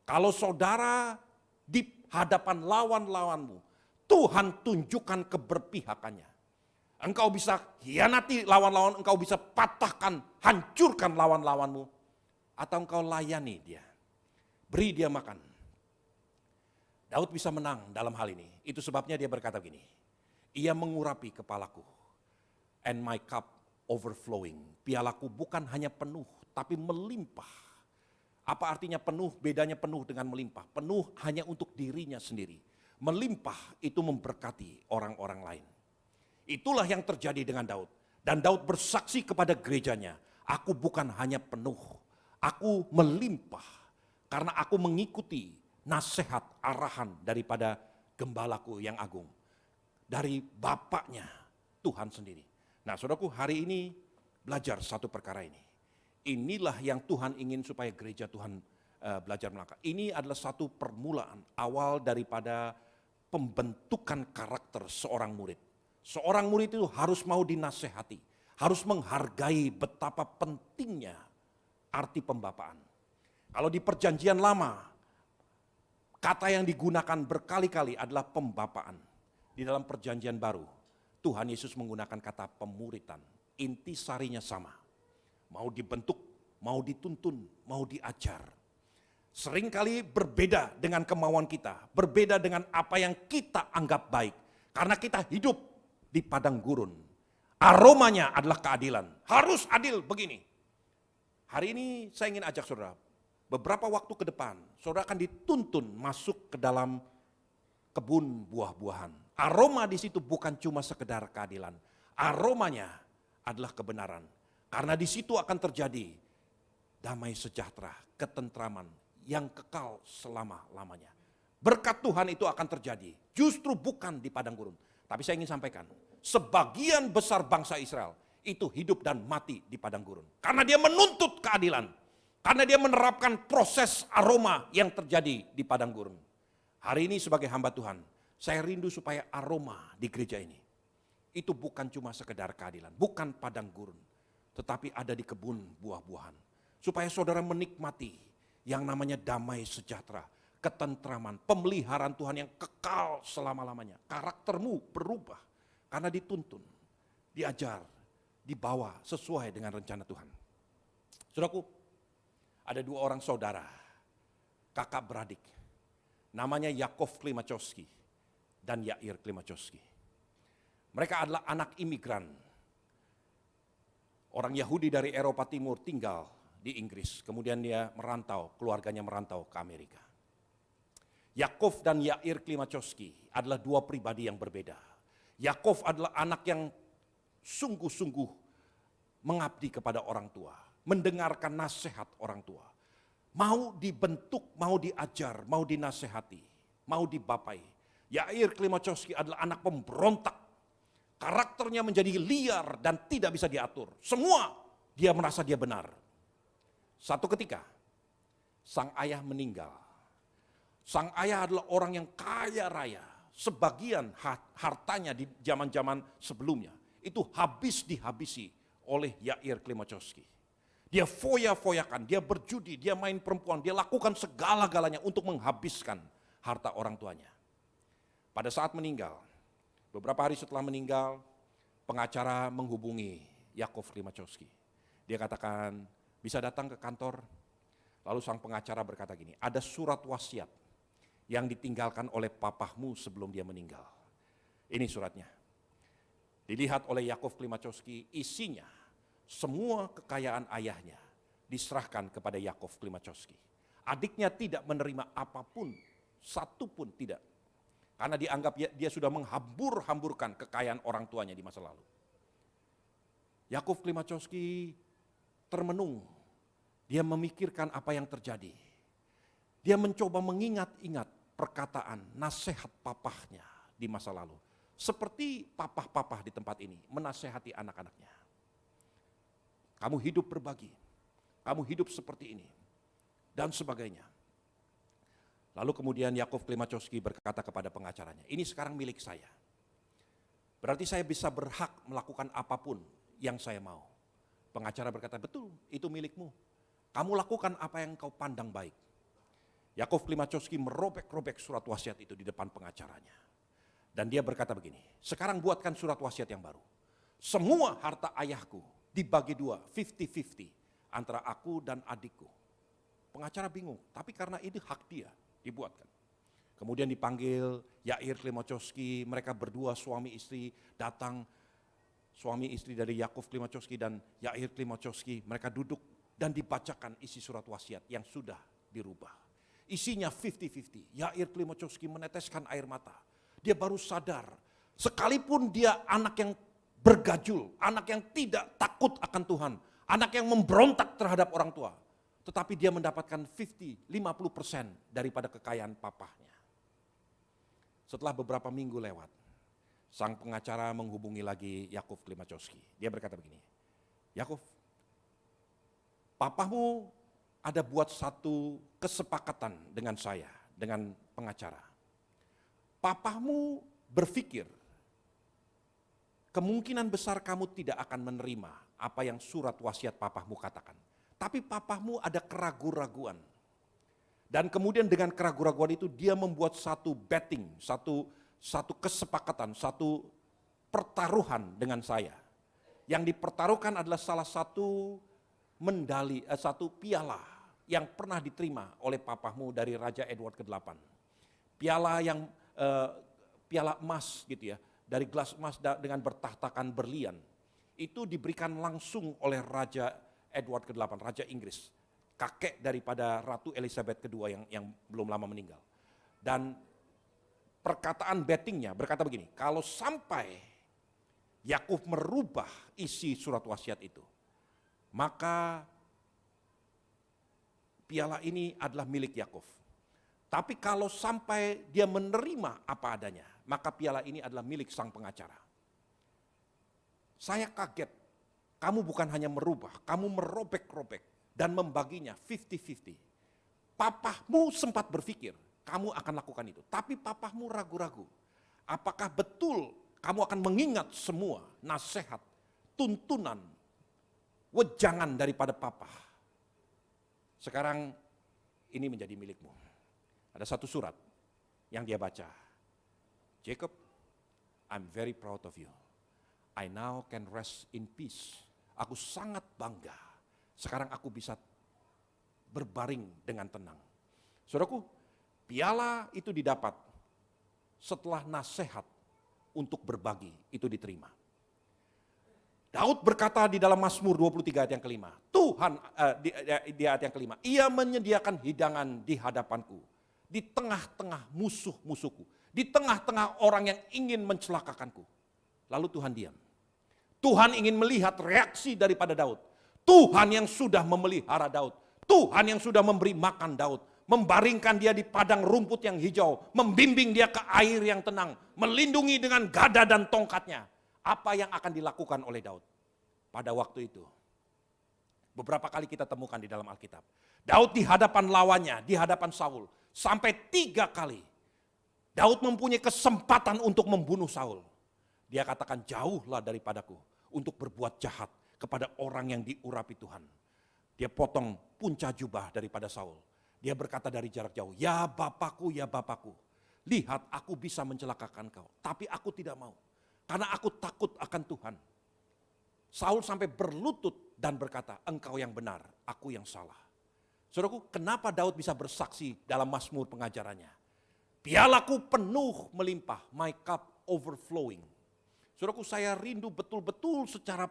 Kalau saudara di hadapan lawan-lawanmu, Tuhan tunjukkan keberpihakannya. Engkau bisa hianati lawan-lawan, engkau bisa patahkan, hancurkan lawan-lawanmu. Atau engkau layani dia, beri dia makan. Daud bisa menang dalam hal ini. Itu sebabnya dia berkata begini, ia mengurapi kepalaku, and my cup overflowing. Pialaku bukan hanya penuh, tapi melimpah. Apa artinya penuh? Bedanya penuh dengan melimpah. Penuh hanya untuk dirinya sendiri. Melimpah itu memberkati orang-orang lain. Itulah yang terjadi dengan Daud. Dan Daud bersaksi kepada gerejanya, aku bukan hanya penuh, aku melimpah. Karena aku mengikuti nasihat arahan daripada gembalaku yang agung. Dari Bapaknya, Tuhan sendiri. Nah saudaraku, hari ini belajar satu perkara ini. Inilah yang Tuhan ingin supaya gereja Tuhan belajar melangkah. Ini adalah satu permulaan awal daripada pembentukan karakter seorang murid. Seorang murid itu harus mau dinasehati, harus menghargai betapa pentingnya arti pembapaan. Kalau di perjanjian lama, kata yang digunakan berkali-kali adalah pembapaan. Di dalam perjanjian baru, Tuhan Yesus menggunakan kata pemuritan. Intisarinya sama. Mau dibentuk, mau dituntun, mau diajar. Seringkali berbeda dengan kemauan kita, berbeda dengan apa yang kita anggap baik. Karena kita hidup di padang gurun. Aromanya adalah keadilan. Harus adil begini. Hari ini saya ingin ajak saudara, beberapa waktu ke depan, saudara akan dituntun masuk ke dalam kebun buah-buahan. Aroma di situ bukan cuma sekedar keadilan. Aromanya adalah kebenaran. Karena di situ akan terjadi damai sejahtera, ketentraman yang kekal selama-lamanya. Berkat Tuhan itu akan terjadi, justru bukan di padang gurun. Tapi saya ingin sampaikan, sebagian besar bangsa Israel itu hidup dan mati di padang gurun. Karena dia menuntut keadilan. Karena dia menerapkan proses aroma yang terjadi di padang gurun. Hari ini sebagai hamba Tuhan, saya rindu supaya aroma di gereja ini, itu bukan cuma sekedar keadilan, bukan padang gurun. Tetapi ada di kebun buah-buahan. Supaya saudara menikmati yang namanya damai sejahtera, ketentraman, pemeliharaan Tuhan yang kekal selama-lamanya. Karaktermu berubah karena dituntun, diajar, dibawa sesuai dengan rencana Tuhan. Saudaraku, ada dua orang saudara, kakak beradik. Namanya Yakov Klimachowski dan Yair Klimachowski. Mereka adalah anak imigran. Orang Yahudi dari Eropa Timur tinggal di Inggris. Kemudian dia merantau, keluarganya merantau ke Amerika. Yakov dan Yair Klimachowski adalah dua pribadi yang berbeda. Yakov adalah anak yang sungguh-sungguh mengabdi kepada orang tua, mendengarkan nasihat orang tua. Mau dibentuk, mau diajar, mau dinasehati, mau dibapai. Yair Klimachowski adalah anak pemberontak. Karakternya menjadi liar dan tidak bisa diatur. Semua dia merasa dia benar. Satu ketika, sang ayah meninggal. Sang ayah adalah orang yang kaya raya. Sebagian hartanya di zaman-zaman sebelumnya itu habis dihabisi oleh Yair Klimachowski. Dia foya-foyakan, dia berjudi, dia main perempuan, dia lakukan segala-galanya untuk menghabiskan harta orang tuanya. Pada saat meninggal, beberapa hari setelah meninggal, pengacara menghubungi Yakov Klimachowski. Dia katakan, bisa datang ke kantor? Lalu sang pengacara berkata gini, ada surat wasiat yang ditinggalkan oleh papahmu sebelum dia meninggal. Ini suratnya. Dilihat oleh Yakov Klimachowski, isinya semua kekayaan ayahnya diserahkan kepada Yakov Klimachowski. Adiknya tidak menerima apapun, satu pun tidak. Karena dianggap dia sudah menghambur-hamburkan kekayaan orang tuanya di masa lalu. Yakov Klimachowski termenung. Dia memikirkan apa yang terjadi. Dia mencoba mengingat-ingat perkataan, nasihat papahnya di masa lalu. Seperti papah-papah di tempat ini menasehati anak-anaknya. Kamu hidup berbagi, kamu hidup seperti ini, dan sebagainya. Lalu kemudian Yakov Klimachowski berkata kepada pengacaranya, ini sekarang milik saya. Berarti saya bisa berhak melakukan apapun yang saya mau. Pengacara berkata, betul, itu milikmu. Kamu lakukan apa yang kau pandang baik. Yakov Klimachowski merobek-robek surat wasiat itu di depan pengacaranya. Dan dia berkata begini, sekarang buatkan surat wasiat yang baru. Semua harta ayahku dibagi dua, 50-50, antara aku dan adikku. Pengacara bingung, tapi karena ini hak dia, dibuatkan. Kemudian dipanggil Yair Klimachowski, mereka berdua suami istri datang, suami istri dari Yakov Klimachowski dan Yair Klimachowski, mereka duduk dan dibacakan isi surat wasiat yang sudah dirubah. Isinya 50-50, Yair Klimachowski meneteskan air mata. Dia baru sadar, sekalipun dia anak yang bergajul, anak yang tidak takut akan Tuhan, anak yang memberontak terhadap orang tua, tetapi dia mendapatkan 50% daripada kekayaan papahnya. Setelah beberapa minggu lewat, sang pengacara menghubungi lagi Yakov Klimachowski. Dia berkata begini, Yakov, papahmu ada buat satu kesepakatan dengan saya, dengan pengacara. Papahmu berpikir, kemungkinan besar kamu tidak akan menerima apa yang surat wasiat papahmu katakan. Tapi papahmu ada keraguan-raguan. Dan kemudian dengan keraguan-raguan itu dia membuat satu betting, satu kesepakatan, satu pertaruhan dengan saya. Yang dipertaruhkan adalah salah satu medali, satu piala yang pernah diterima oleh papahmu dari Raja Edward ke-8. Piala yang piala emas gitu ya, dari gelas emas dengan bertahtakan berlian. Itu diberikan langsung oleh Raja Edward ke-8, Raja Inggris. Kakek daripada Ratu Elizabeth II yang belum lama meninggal. Dan perkataan bettingnya berkata begini, kalau sampai Yakov merubah isi surat wasiat itu, maka piala ini adalah milik Yakov. Tapi kalau sampai dia menerima apa adanya, maka piala ini adalah milik sang pengacara. Saya kaget, kamu bukan hanya merubah, kamu merobek-robek dan membaginya 50-50. Papahmu sempat berpikir, kamu akan lakukan itu. Tapi papahmu ragu-ragu. Apakah betul kamu akan mengingat semua nasihat, tuntunan, wejangan daripada papah? Sekarang ini menjadi milikmu. Ada satu surat yang dia baca. Jacob, I'm very proud of you. I now can rest in peace. Aku sangat bangga. Sekarang aku bisa berbaring dengan tenang. Saudaraku, piala itu didapat setelah nasihat untuk berbagi itu diterima. Daud berkata di dalam Mazmur 23 ayat yang kelima, Tuhan, di ayat yang kelima, Ia menyediakan hidangan di hadapanku, di tengah-tengah musuh-musuhku, di tengah-tengah orang yang ingin mencelakakanku. Lalu Tuhan diam. Tuhan ingin melihat reaksi daripada Daud. Tuhan yang sudah memelihara Daud. Tuhan yang sudah memberi makan Daud. Membaringkan dia di padang rumput yang hijau. Membimbing dia ke air yang tenang. Melindungi dengan gada dan tongkatnya. Apa yang akan dilakukan oleh Daud pada waktu itu? Beberapa kali kita temukan di dalam Alkitab. Daud di hadapan lawannya, di hadapan Saul. Sampai 3 kali. Daud mempunyai kesempatan untuk membunuh Saul. Dia katakan, jauhlah daripadaku untuk berbuat jahat kepada orang yang diurapi Tuhan. Dia potong punca jubah daripada Saul. Dia berkata dari jarak jauh, ya Bapakku, lihat aku bisa mencelakakan kau. Tapi aku tidak mau, karena aku takut akan Tuhan. Saul sampai berlutut dan berkata, engkau yang benar, aku yang salah. Saudaraku, kenapa Daud bisa bersaksi dalam Mazmur pengajarannya? Pialaku penuh melimpah, my cup overflowing. Saudaraku, saya rindu betul-betul secara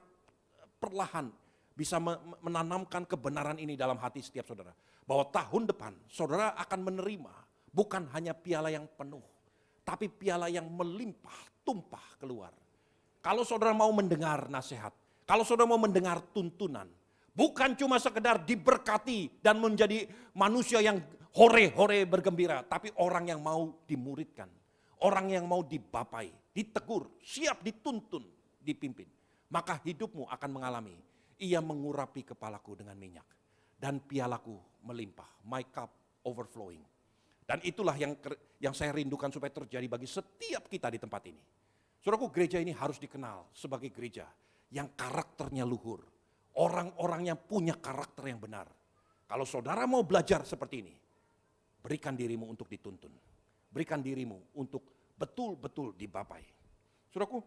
perlahan bisa menanamkan kebenaran ini dalam hati setiap saudara. Bahwa tahun depan saudara akan menerima bukan hanya piala yang penuh, tapi piala yang melimpah, tumpah keluar. Kalau saudara mau mendengar nasihat, kalau saudara mau mendengar tuntunan, bukan cuma sekedar diberkati dan menjadi manusia yang hore-hore bergembira, tapi orang yang mau dimuridkan, orang yang mau dibapai, ditegur, siap dituntun, dipimpin. Maka hidupmu akan mengalami, ia mengurapi kepalaku dengan minyak, dan pialaku melimpah, my cup overflowing. Dan itulah yang saya rindukan supaya terjadi bagi setiap kita di tempat ini. Saudaraku, gereja ini harus dikenal sebagai gereja yang karakternya luhur. Orang-orangnya punya karakter yang benar. Kalau saudara mau belajar seperti ini, berikan dirimu untuk dituntun. Berikan dirimu untuk betul-betul dibapai. Saudaraku,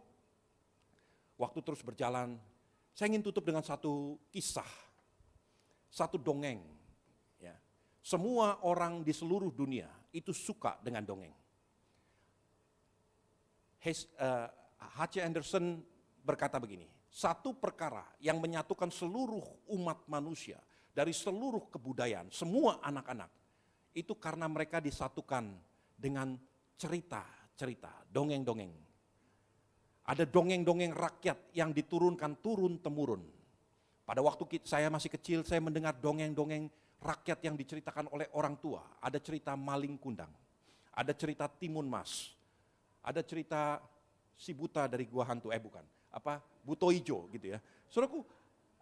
waktu terus berjalan, saya ingin tutup dengan satu kisah, satu dongeng. Ya. Semua orang di seluruh dunia itu suka dengan dongeng. H.C. Anderson berkata begini, satu perkara yang menyatukan seluruh umat manusia dari seluruh kebudayaan, semua anak-anak, itu karena mereka disatukan dengan cerita-cerita, dongeng-dongeng. Ada dongeng-dongeng rakyat yang diturunkan turun-temurun. Pada waktu saya masih kecil, saya mendengar dongeng-dongeng rakyat yang diceritakan oleh orang tua. Ada cerita maling kundang, ada cerita timun mas, ada cerita si buta dari gua hantu, buto ijo gitu ya. Saudaraku,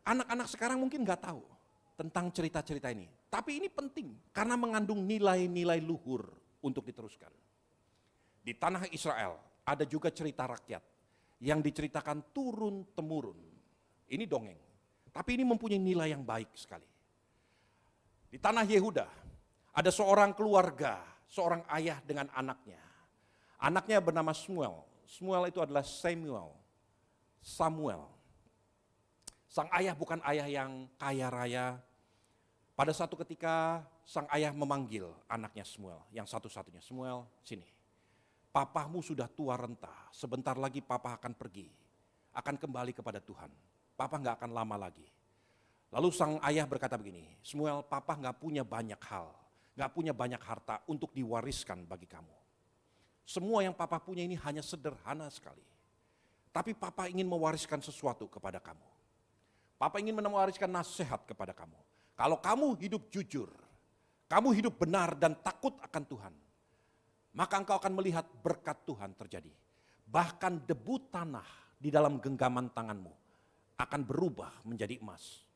anak-anak sekarang mungkin nggak tahu tentang cerita-cerita ini. Tapi ini penting karena mengandung nilai-nilai luhur untuk diteruskan. Di tanah Israel ada juga cerita rakyat yang diceritakan turun-temurun. Ini dongeng, tapi ini mempunyai nilai yang baik sekali. Di tanah Yehuda ada seorang keluarga, seorang ayah dengan anaknya. Anaknya bernama Samuel. Samuel itu adalah Samuel. Sang ayah bukan ayah yang kaya raya. Pada satu ketika sang ayah memanggil anaknya Samuel, yang satu-satunya. Samuel, sini. Papamu sudah tua renta, sebentar lagi papa akan pergi, akan kembali kepada Tuhan. Papa nggak akan lama lagi. Lalu sang ayah berkata begini, Samuel, papa nggak punya banyak hal, nggak punya banyak harta untuk diwariskan bagi kamu. Semua yang papa punya ini hanya sederhana sekali. Tapi papa ingin mewariskan sesuatu kepada kamu. Papa ingin mewariskan nasihat kepada kamu. Kalau kamu hidup jujur, kamu hidup benar dan takut akan Tuhan, maka engkau akan melihat berkat Tuhan terjadi. Bahkan debu tanah di dalam genggaman tanganmu akan berubah menjadi emas.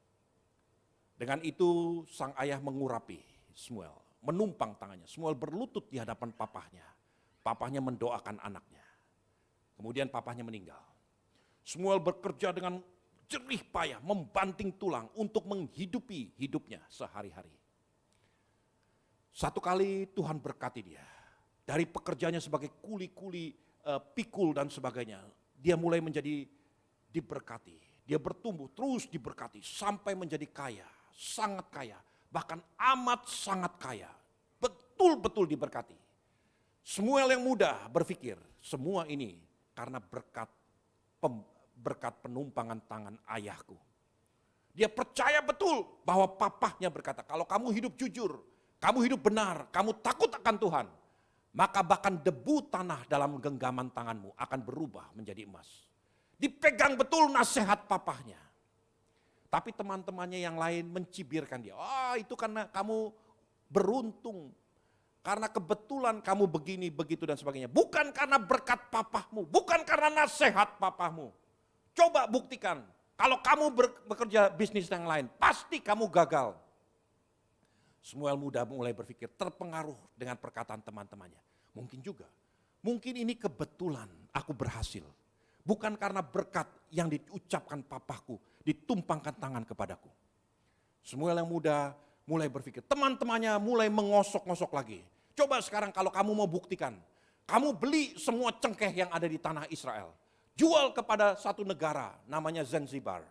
Dengan itu sang ayah mengurapi Samuel, menumpang tangannya. Samuel berlutut di hadapan papahnya. Papahnya mendoakan anaknya. Kemudian papahnya meninggal. Samuel bekerja dengan jerih payah, membanting tulang untuk menghidupi hidupnya sehari-hari. Satu kali Tuhan berkati dia. Dari pekerjaannya sebagai kuli-kuli, pikul dan sebagainya, dia mulai menjadi diberkati. Dia bertumbuh terus diberkati sampai menjadi kaya, sangat kaya, bahkan amat sangat kaya. Betul-betul diberkati. Samuel yang muda berpikir, semua ini karena berkat penumpangan tangan ayahku. Dia percaya betul bahwa papahnya berkata, kalau kamu hidup jujur, kamu hidup benar, kamu takut akan Tuhan, maka bahkan debu tanah dalam genggaman tanganmu akan berubah menjadi emas. Dipegang betul nasihat papahnya. Tapi teman-temannya yang lain mencibirkan dia. Itu karena kamu beruntung. Karena kebetulan kamu begini, begitu dan sebagainya. Bukan karena berkat papahmu. Bukan karena nasihat papahmu. Coba buktikan. Kalau kamu bekerja bisnis yang lain, pasti kamu gagal. Samuel muda mulai berpikir, terpengaruh dengan perkataan teman-temannya. Mungkin juga. Mungkin ini kebetulan aku berhasil. Bukan karena berkat yang diucapkan papahku, ditumpangkan tangan kepadaku. Samuel yang muda mulai berpikir, teman-temannya mulai mengosok-ngosok lagi. Coba sekarang kalau kamu mau buktikan, kamu beli semua cengkeh yang ada di tanah Israel. Jual kepada satu negara namanya Zanzibar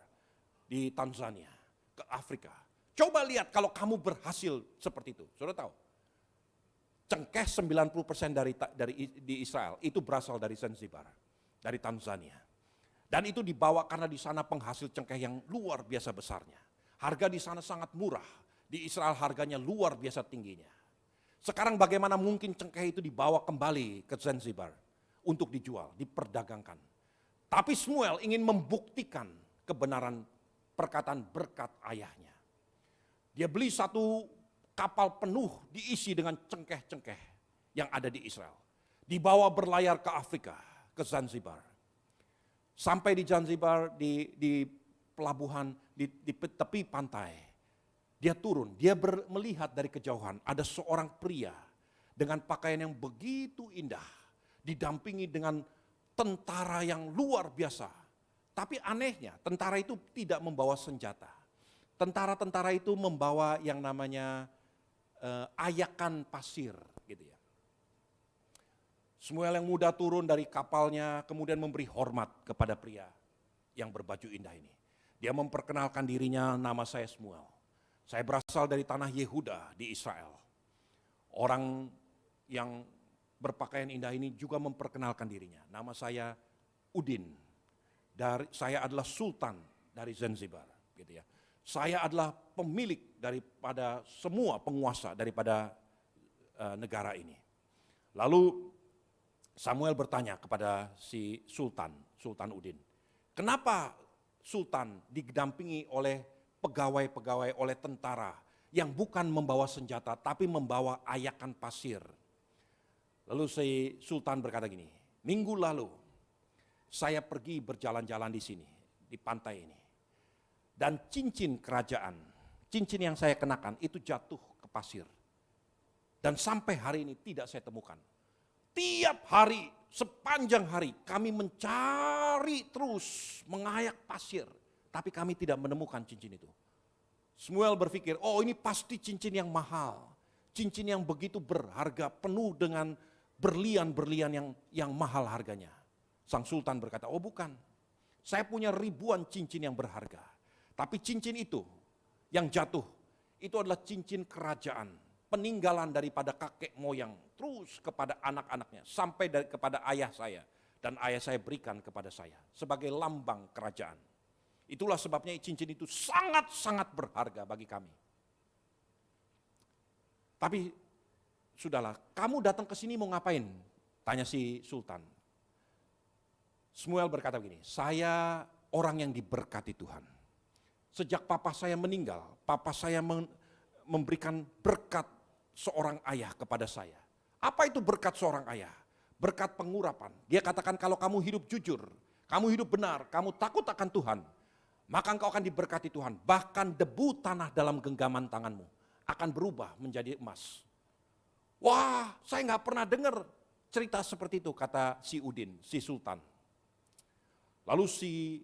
di Tanzania, ke Afrika. Coba lihat kalau kamu berhasil seperti itu. Saudara tahu, cengkeh 90% di Israel itu berasal dari Zanzibar, dari Tanzania. Dan itu dibawa karena di sana penghasil cengkeh yang luar biasa besarnya. Harga di sana sangat murah, di Israel harganya luar biasa tingginya. Sekarang bagaimana mungkin cengkeh itu dibawa kembali ke Zanzibar untuk dijual, diperdagangkan. Tapi Samuel ingin membuktikan kebenaran perkataan berkat ayahnya. Dia beli satu kapal penuh diisi dengan cengkeh-cengkeh yang ada di Israel. Dibawa berlayar ke Afrika, ke Zanzibar. Sampai di Zanzibar, di pelabuhan, di tepi pantai. Dia turun, dia melihat dari kejauhan ada seorang pria dengan pakaian yang begitu indah. Didampingi dengan tentara yang luar biasa. Tapi anehnya, tentara itu tidak membawa senjata. Tentara-tentara itu membawa yang namanya ayakan pasir, gitu ya. Samuel yang muda turun dari kapalnya, kemudian memberi hormat kepada pria yang berbaju indah ini. Dia memperkenalkan dirinya, nama saya Samuel. Saya berasal dari tanah Yehuda di Israel. Orang yang berpakaian indah ini juga memperkenalkan dirinya. Nama saya Udin. Saya adalah sultan dari Zanzibar, gitu ya. Saya adalah pemilik daripada semua penguasa daripada negara ini. Lalu Samuel bertanya kepada si Sultan Udin, kenapa Sultan didampingi oleh pegawai-pegawai, oleh tentara yang bukan membawa senjata tapi membawa ayakan pasir? Lalu si Sultan berkata gini, minggu lalu saya pergi berjalan-jalan di sini, di pantai ini. Dan cincin kerajaan, cincin yang saya kenakan itu jatuh ke pasir. Dan sampai hari ini tidak saya temukan. Tiap hari, sepanjang hari kami mencari terus, mengayak pasir. Tapi kami tidak menemukan cincin itu. Samuel berpikir, oh ini pasti cincin yang mahal. Cincin yang begitu berharga, penuh dengan berlian-berlian yang mahal harganya. Sang Sultan berkata, oh bukan, saya punya ribuan cincin yang berharga. Tapi cincin itu yang jatuh, itu adalah cincin kerajaan. Peninggalan daripada kakek moyang, terus kepada anak-anaknya, sampai kepada ayah saya. Dan ayah saya berikan kepada saya, sebagai lambang kerajaan. Itulah sebabnya cincin itu sangat-sangat berharga bagi kami. Tapi sudahlah, kamu datang ke sini mau ngapain? Tanya si Sultan. Samuel berkata begini, saya orang yang diberkati Tuhan. Sejak papa saya meninggal, papa saya memberikan berkat seorang ayah kepada saya. Apa itu berkat seorang ayah? Berkat pengurapan. Dia katakan kalau kamu hidup jujur, kamu hidup benar, kamu takut akan Tuhan, maka engkau akan diberkati Tuhan. Bahkan debu tanah dalam genggaman tanganmu akan berubah menjadi emas. Wah, saya nggak pernah dengar cerita seperti itu, kata si Udin, si Sultan. Lalu si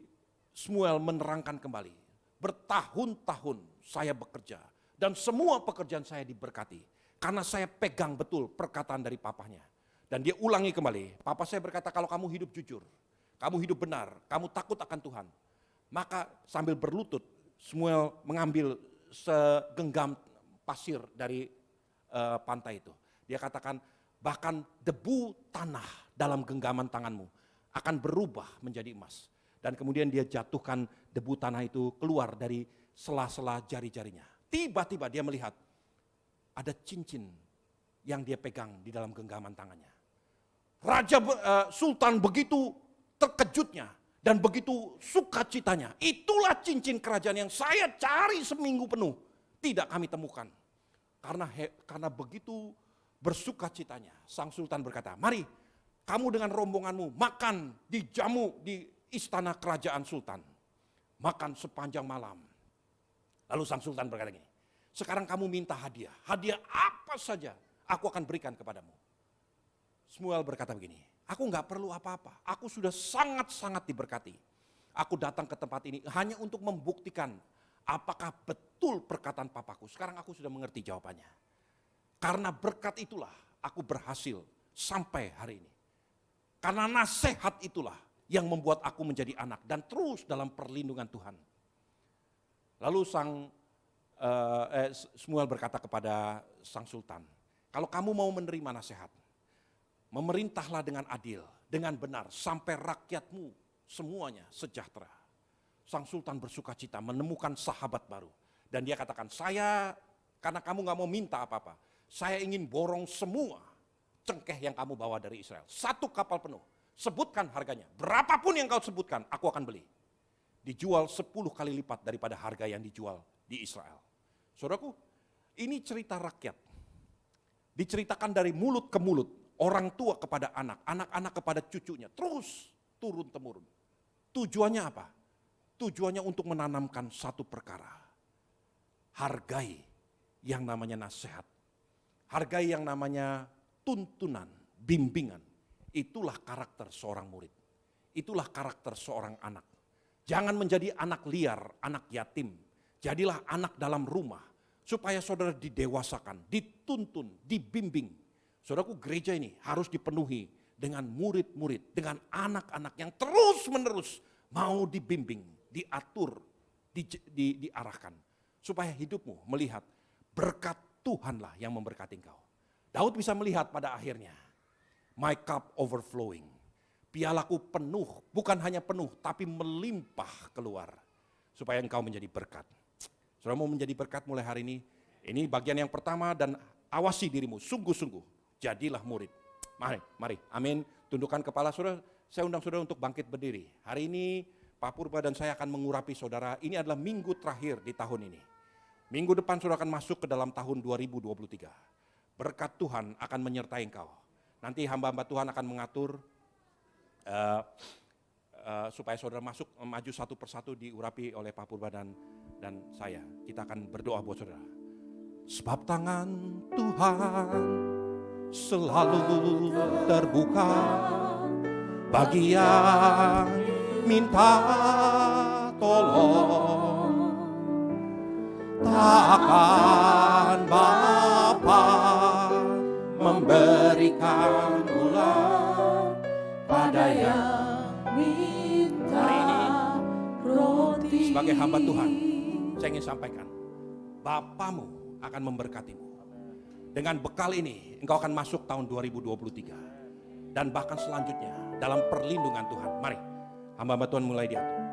Samuel menerangkan kembali, bertahun-tahun saya bekerja dan semua pekerjaan saya diberkati karena saya pegang betul perkataan dari papahnya. Dan dia ulangi kembali, papa saya berkata kalau kamu hidup jujur, kamu hidup benar, kamu takut akan Tuhan, maka sambil berlutut Samuel mengambil segenggam pasir dari pantai itu. Dia katakan bahkan debu tanah dalam genggaman tanganmu akan berubah menjadi emas. Dan kemudian dia jatuhkan debu tanah itu keluar dari sela-sela jari-jarinya. Tiba-tiba dia melihat ada cincin yang dia pegang di dalam genggaman tangannya. Sultan begitu terkejutnya dan begitu sukacitanya. Itulah cincin kerajaan yang saya cari seminggu penuh. Tidak kami temukan. Karena begitu bersukacitanya, sang Sultan berkata, mari kamu dengan rombonganmu makan, dijamu di istana kerajaan Sultan. Makan sepanjang malam. Lalu sang Sultan berkata gini, sekarang kamu minta hadiah. Hadiah apa saja aku akan berikan kepadamu. Samuel berkata begini, aku gak perlu apa-apa. Aku sudah sangat-sangat diberkati. Aku datang ke tempat ini hanya untuk membuktikan apakah betul perkataan papaku. Sekarang aku sudah mengerti jawabannya. Karena berkat itulah aku berhasil sampai hari ini. Karena nasihat itulah yang membuat aku menjadi anak dan terus dalam perlindungan Tuhan. Lalu Samuel berkata kepada sang Sultan, kalau kamu mau menerima nasihat, memerintahlah dengan adil, dengan benar, sampai rakyatmu semuanya sejahtera. Sang Sultan bersukacita menemukan sahabat baru. Dan dia katakan, karena kamu gak mau minta apa-apa, saya ingin borong semua cengkeh yang kamu bawa dari Israel. 1 kapal penuh. Sebutkan harganya. Berapapun yang kau sebutkan, aku akan beli. Dijual 10 kali lipat daripada harga yang dijual di Israel. Saudaraku, ini cerita rakyat. Diceritakan dari mulut ke mulut. Orang tua kepada anak, anak-anak kepada cucunya. Terus turun-temurun. Tujuannya apa? Tujuannya untuk menanamkan satu perkara. Hargai yang namanya nasihat. Hargai yang namanya tuntunan, bimbingan. Itulah karakter seorang murid. Itulah karakter seorang anak. Jangan menjadi anak liar, anak yatim. Jadilah anak dalam rumah. Supaya saudara didewasakan, dituntun, dibimbing. Saudaraku, gereja ini harus dipenuhi dengan murid-murid, dengan anak-anak yang terus-menerus mau dibimbing, diatur, diarahkan. Supaya hidupmu melihat berkat Tuhanlah yang memberkati engkau. Daud bisa melihat pada akhirnya, my cup overflowing. Pialaku penuh, bukan hanya penuh, tapi melimpah keluar. Supaya engkau menjadi berkat. Saudara mau menjadi berkat mulai hari ini bagian yang pertama dan awasi dirimu, sungguh-sungguh. Jadilah murid. Mari, amin. Tundukkan kepala saudara, saya undang saudara untuk bangkit berdiri. Hari ini Pak Purba dan saya akan mengurapi saudara, ini adalah minggu terakhir di tahun ini. Minggu depan saudara akan masuk ke dalam tahun 2023. Berkat Tuhan akan menyertai engkau. Nanti hamba-hamba Tuhan akan mengatur supaya saudara maju satu persatu diurapi oleh Pak Purba dan saya. Kita akan berdoa buat saudara. Sebab tangan Tuhan selalu terbuka bagi yang minta tolong. Takkan Bapa memberikan ulang pada yang minta roti. Sebagai hamba Tuhan, saya ingin sampaikan, Bapamu akan memberkatimu. Dengan bekal ini, engkau akan masuk tahun 2023. Dan bahkan selanjutnya, dalam perlindungan Tuhan. Mari, hamba-hamba Tuhan mulai diatur.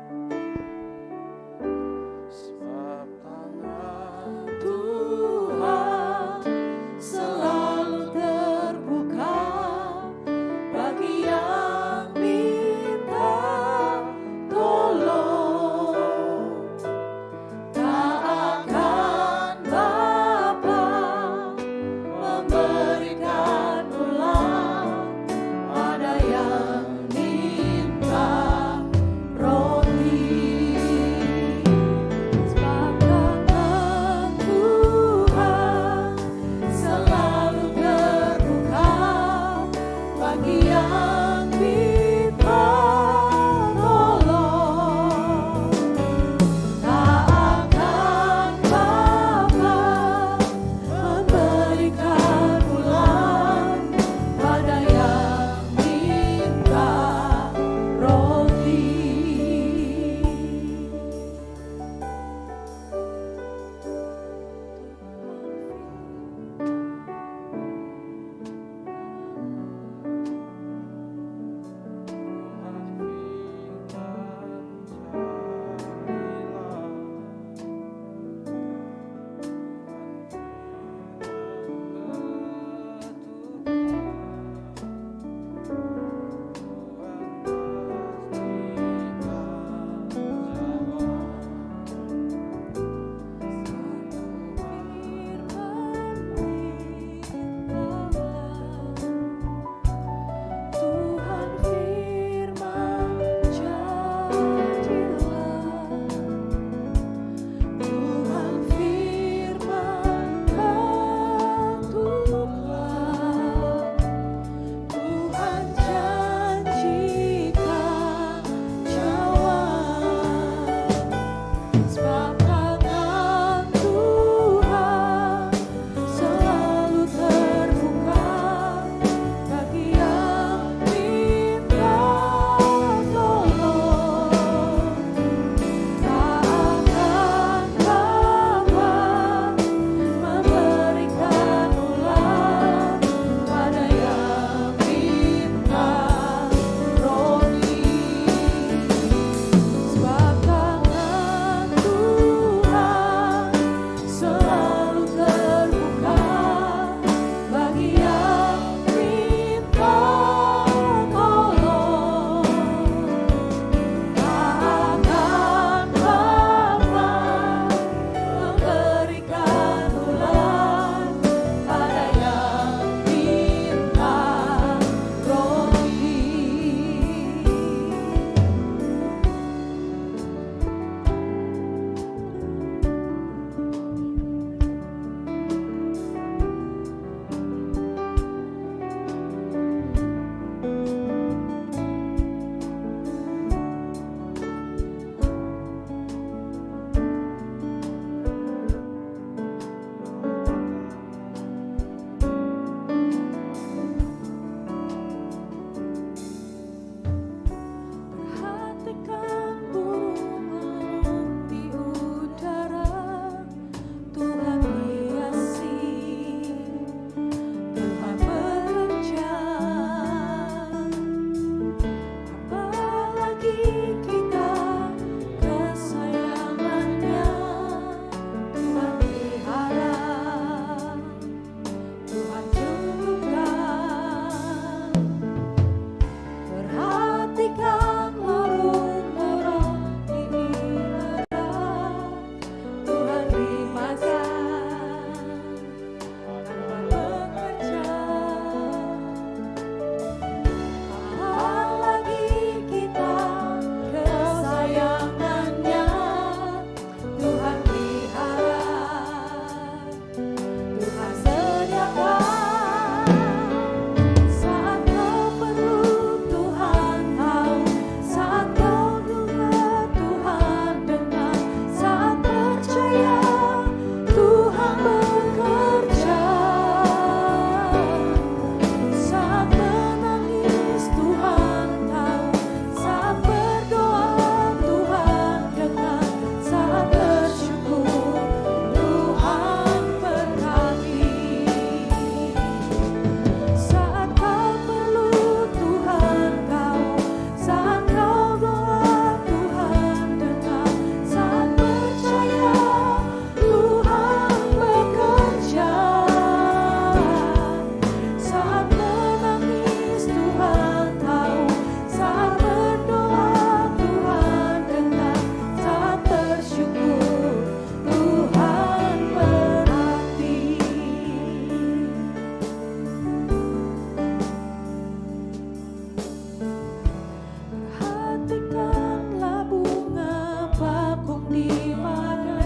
mana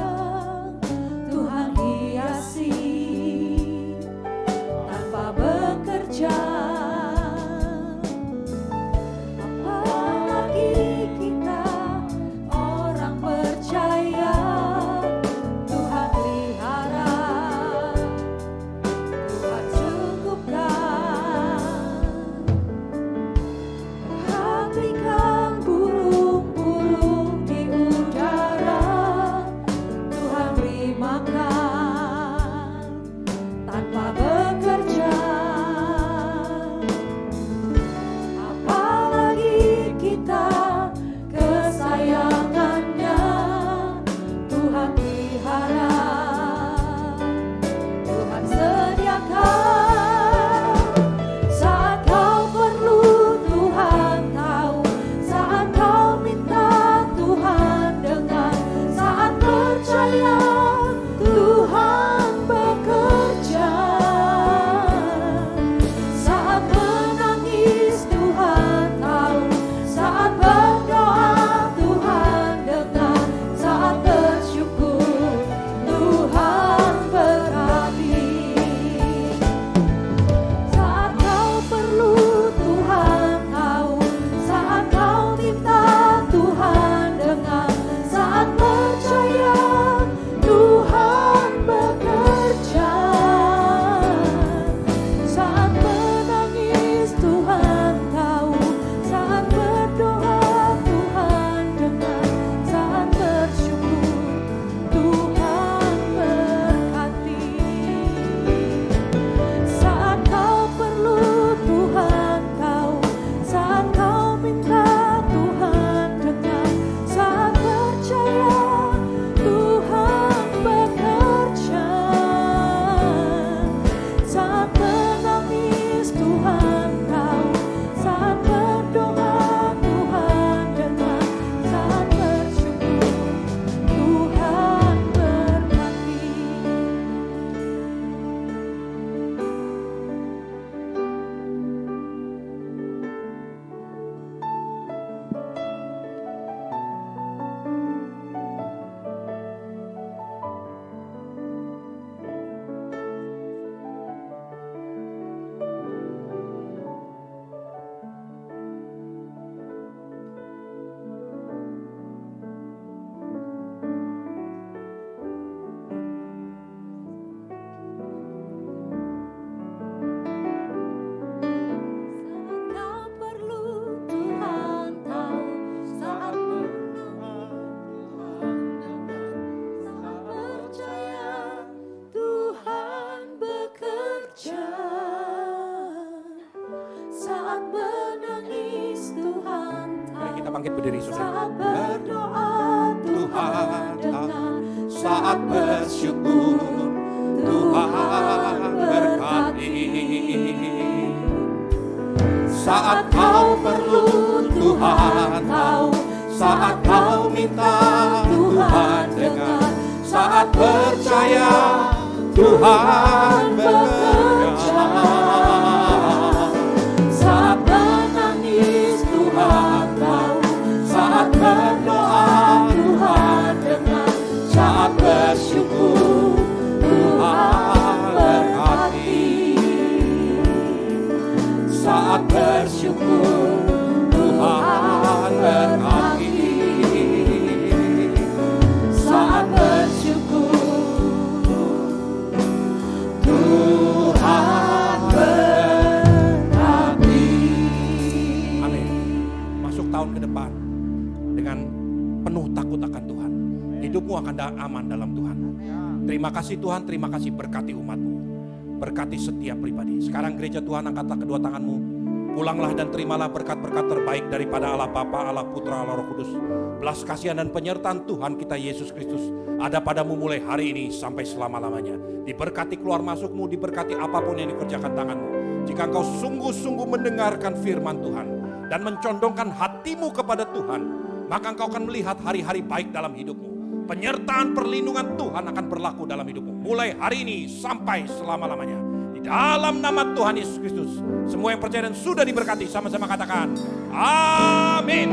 Tuhan hiasi tanpa bekerja. Apalagi kita orang percaya, Tuhan pelihara, Tuhan cukupkan. Perhatikan burung-burung di udara, Tuhan beri makan tanpa bekerja. Apalagi kita kesayangannya, Tuhan pelihara, Tuhan sediakan. Saat kau perlu Tuhan tahu, saat kau minta Tuhan dengar, saat percaya Tuhan bekerja, saat menangis Tuhan tahu, saat berdoa Tuhan dengar, saat bersyukur Tuhan berhati. Saat kau perlu Tuhan tahu, saat kau minta Tuhan dengar, saat percaya Tuhan bekerja, saat menangis Tuhan tahu, saat berdoa Tuhan dengar, saat bersyukur Tuhan berkati. Saat kau perlu Tuhan tahu, saat kau minta Tuhan dengar, saat percaya Tuhan bekerja, saat menangis Tuhan tahu, saat berdoa Tuhan dengar, saat bersyukur Tuhan berkati. Saat kau perlu Tuhan tahu, saat saat percaya Tuhan bekerja, saat menangis Tuhan Mari tahu, kita bangkit berdiri, saudara. saat berdoa Tuhan Tuhan dengar, saat bersyukur Tuhan berkati. Saat kau perlu Tuhan tahu, saat kau minta Tuhan dengar, saat percaya Tuhan bekerja, saat menangis Tuhan tahu, saat berdoa Tuhan dengar, saat bersyukur Tuhan berkati. Saat bersyukur Tuhan berkati. saat bersyukur Tuhan berkati. Amin. Masuk tahun ke depan dengan penuh takut akan Tuhan. Hidupmu akan aman dalam Tuhan. Terima kasih Tuhan, terima kasih, berkati umatmu. Berkati setiap pribadi. Sekarang gereja Tuhan, angkatlah kedua tanganmu. Pulanglah dan terimalah berkat-berkat terbaik daripada Allah Bapa, Allah Putra, Allah Roh Kudus. Belas kasihan dan penyertaan Tuhan kita Yesus Kristus ada padamu mulai hari ini sampai selama-lamanya. Diberkati keluar masukmu, diberkati apapun yang dikerjakan tanganmu. Jika engkau sungguh-sungguh mendengarkan firman Tuhan dan mencondongkan hatimu kepada Tuhan, maka engkau akan melihat hari-hari baik dalam hidupmu. Penyertaan perlindungan Tuhan akan berlaku dalam hidupmu. Mulai hari ini sampai selama-lamanya. Di dalam nama Tuhan Yesus Kristus. Semua yang percaya dan sudah diberkati sama-sama katakan amin.